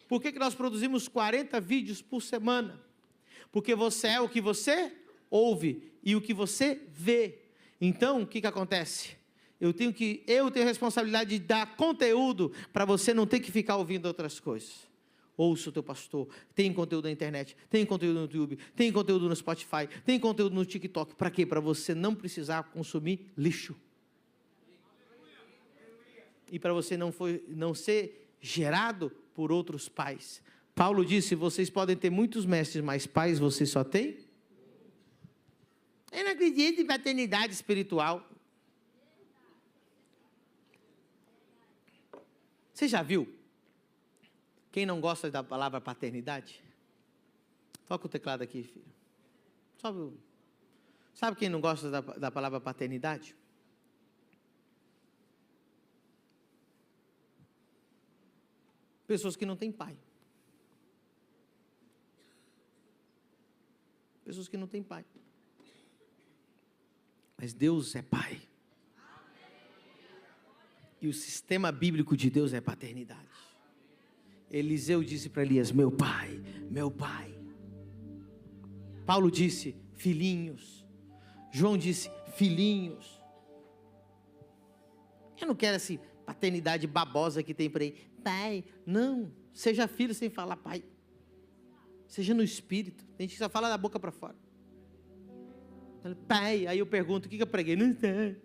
Por que nós produzimos 40 vídeos por semana? Porque você é o que você ouve e o que você vê. Então, o que acontece? Eu tenho a responsabilidade de dar conteúdo para você não ter que ficar ouvindo outras coisas. Ouça o teu pastor, tem conteúdo na internet, tem conteúdo no YouTube, tem conteúdo no Spotify, tem conteúdo no TikTok. Para quê? Para você não precisar consumir lixo. E para você não ser gerado por outros pais. Paulo disse, vocês podem ter muitos mestres, mas pais vocês só têm? Eu não acredito em paternidade espiritual. Você já viu? Quem não gosta da palavra paternidade? Toca o teclado aqui, filho. Sabe quem não gosta da palavra paternidade? Pessoas que não têm pai. Pessoas que não têm pai. Mas Deus é pai. E o sistema bíblico de Deus é paternidade. Eliseu disse para Elias, meu pai, meu pai. Paulo disse, filhinhos. João disse, filhinhos. Eu não quero essa paternidade babosa que tem por aí. Pai, não, seja filho sem falar pai. Seja no espírito. Tem gente que só fala da boca para fora. Pai, aí eu pergunto, o que eu preguei? Não sei.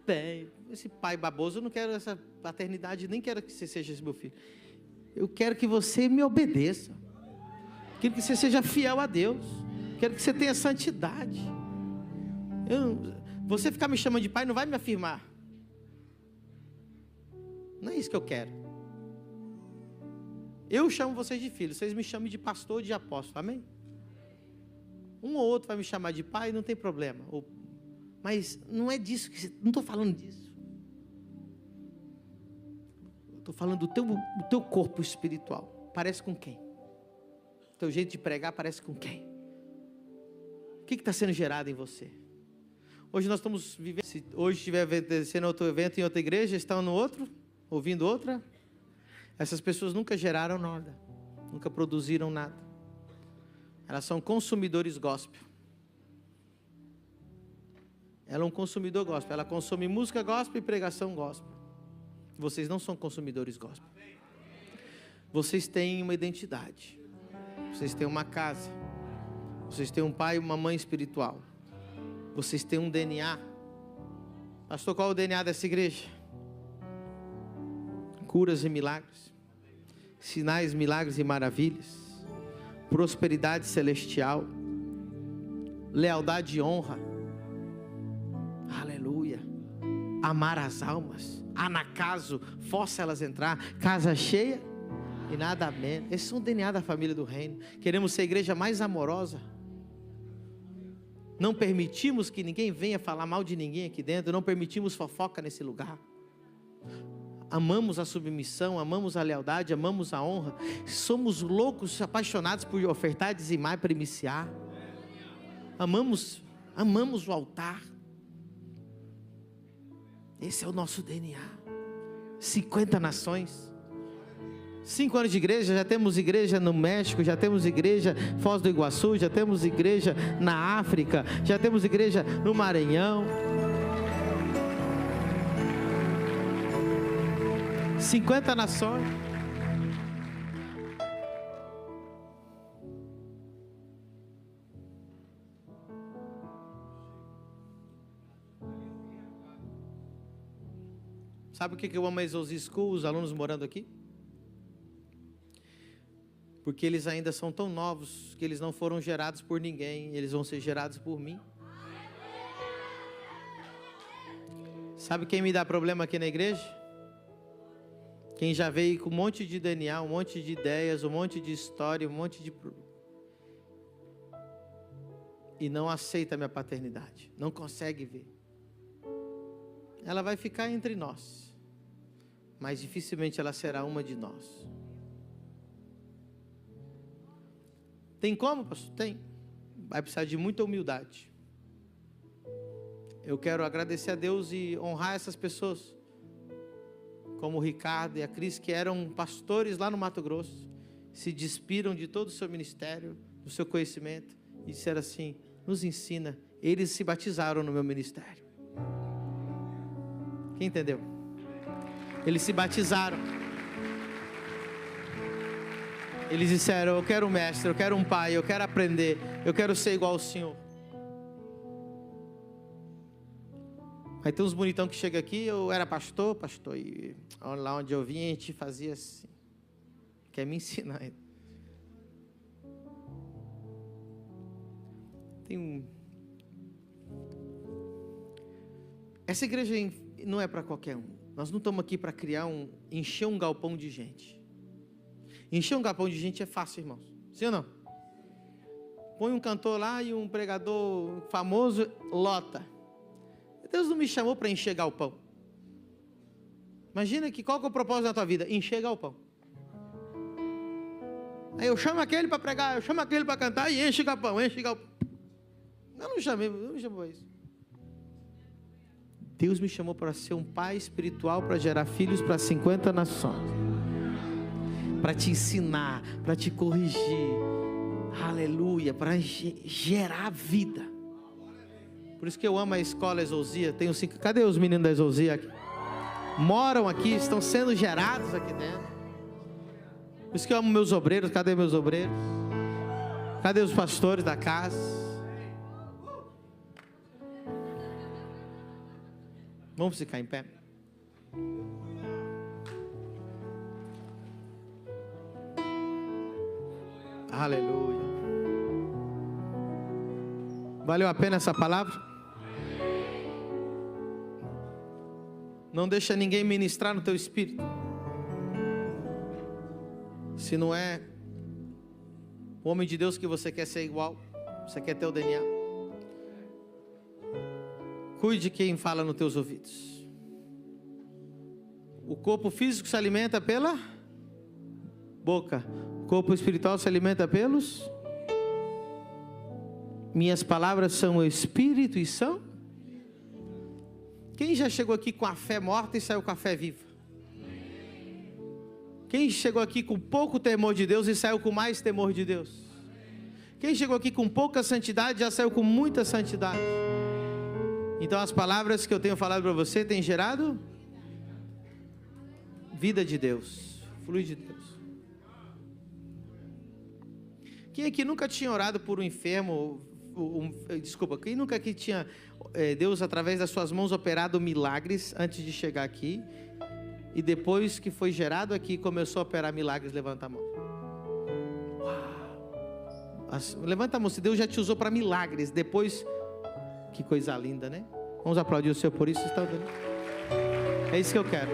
Pai, esse pai baboso, eu não quero essa paternidade, nem quero que você seja esse meu filho. Eu quero que você me obedeça. Quero que você seja fiel a Deus. Quero que você tenha santidade. Você ficar me chamando de pai não vai me afirmar. Não é isso que eu quero. Eu chamo vocês de filhos, vocês me chamam de pastor, de apóstolo, amém? Um ou outro vai me chamar de pai, não tem problema. Mas não é disso não estou falando disso. Estou falando do teu corpo espiritual. Parece com quem? O teu jeito de pregar parece com quem? O que está sendo gerado em você? Hoje nós estamos vivendo, se hoje estiver acontecendo outro evento em outra igreja, estão no outro, ouvindo outra. Essas pessoas nunca geraram nada, nunca produziram nada. Elas são consumidores gospel. Ela é um consumidor gospel, ela consome música gospel e pregação gospel. Vocês não são consumidores gospel. Vocês têm uma identidade. Vocês têm uma casa. Vocês têm um pai e uma mãe espiritual. Vocês têm um DNA. Pastor, qual é o DNA dessa igreja? Curas e milagres. Sinais, milagres e maravilhas. Prosperidade celestial. Lealdade e honra. Aleluia. Amar as almas. Anacaso, força elas entrar. Casa cheia e nada menos. Esse é o DNA da família do reino. Queremos ser a igreja mais amorosa. Não permitimos que ninguém venha falar mal de ninguém aqui dentro. Não permitimos fofoca nesse lugar. Amamos a submissão, amamos a lealdade, amamos a honra. Somos loucos, apaixonados por ofertar, dizimar e primiciar. Amamos o altar. Esse é o nosso DNA. 50 nações. 5 anos de igreja, já temos igreja no México, já temos igreja em Foz do Iguaçu, já temos igreja na África, já temos igreja no Maranhão. 50 nações. Sabe o que eu amo a Exousia School, os alunos morando aqui? Porque eles ainda são tão novos que eles não foram gerados por ninguém, eles vão ser gerados por mim. Sabe quem me dá problema aqui na igreja? Quem já veio com um monte de DNA, um monte de ideias, um monte de história, um monte de... e não aceita a minha paternidade, não consegue ver. Ela vai ficar entre nós, mas dificilmente ela será uma de nós. Tem como, pastor? Tem. Vai precisar de muita humildade. Eu quero agradecer a Deus e honrar essas pessoas, como o Ricardo e a Cris, que eram pastores lá no Mato Grosso, se despiram de todo o seu ministério, do seu conhecimento, e disseram assim: nos ensina. Eles se batizaram no meu ministério. Quem entendeu? Eles se batizaram. Eles disseram: eu quero um mestre, eu quero um pai, eu quero aprender, eu quero ser igual ao Senhor. Aí tem uns bonitão que chegam aqui, eu era pastor, e lá onde eu vim a gente fazia assim. Quer me ensinar? Essa igreja não é para qualquer um. Nós não estamos aqui para encher um galpão de gente. Encher um galpão de gente é fácil, irmãos. Sim ou não? Põe um cantor lá e um pregador famoso, lota. Deus não me chamou para encher galpão. Imagina qual que é o propósito da tua vida? Encher galpão. Aí eu chamo aquele para pregar, eu chamo aquele para cantar e enche galpão, enche galpão. Eu não chamei, não me chamou isso. Deus me chamou para ser um pai espiritual, para gerar filhos para 50 nações. Para te ensinar, para te corrigir. Aleluia, para gerar vida. Por isso que eu amo a escola Exousia. Tenho 5. Cadê os meninos da Exousia aqui? Moram aqui, estão sendo gerados aqui dentro. Por isso que eu amo meus obreiros. Cadê meus obreiros? Cadê os pastores da casa? Vamos ficar em pé. Aleluia. Valeu a pena essa palavra? Não deixa ninguém ministrar no teu espírito. Se não é o homem de Deus que você quer ser igual, você quer ter o DNA. Cuide de quem fala nos teus ouvidos. O corpo físico se alimenta pela boca. O corpo espiritual se alimenta pelos... Minhas palavras são o espírito e são... Quem já chegou aqui com a fé morta e saiu com a fé viva? Quem chegou aqui com pouco temor de Deus e saiu com mais temor de Deus? Quem chegou aqui com pouca santidade já saiu com muita santidade? Então as palavras que eu tenho falado para você têm gerado vida de Deus, fluido de Deus. Quem aqui nunca tinha orado por um enfermo, quem nunca aqui tinha Deus através das suas mãos operado milagres antes de chegar aqui, e depois que foi gerado aqui começou a operar milagres? Levanta a mão. Levanta a mão, se Deus já te usou para milagres depois, que coisa linda, né? Vamos aplaudir o Senhor por isso. É isso que eu quero.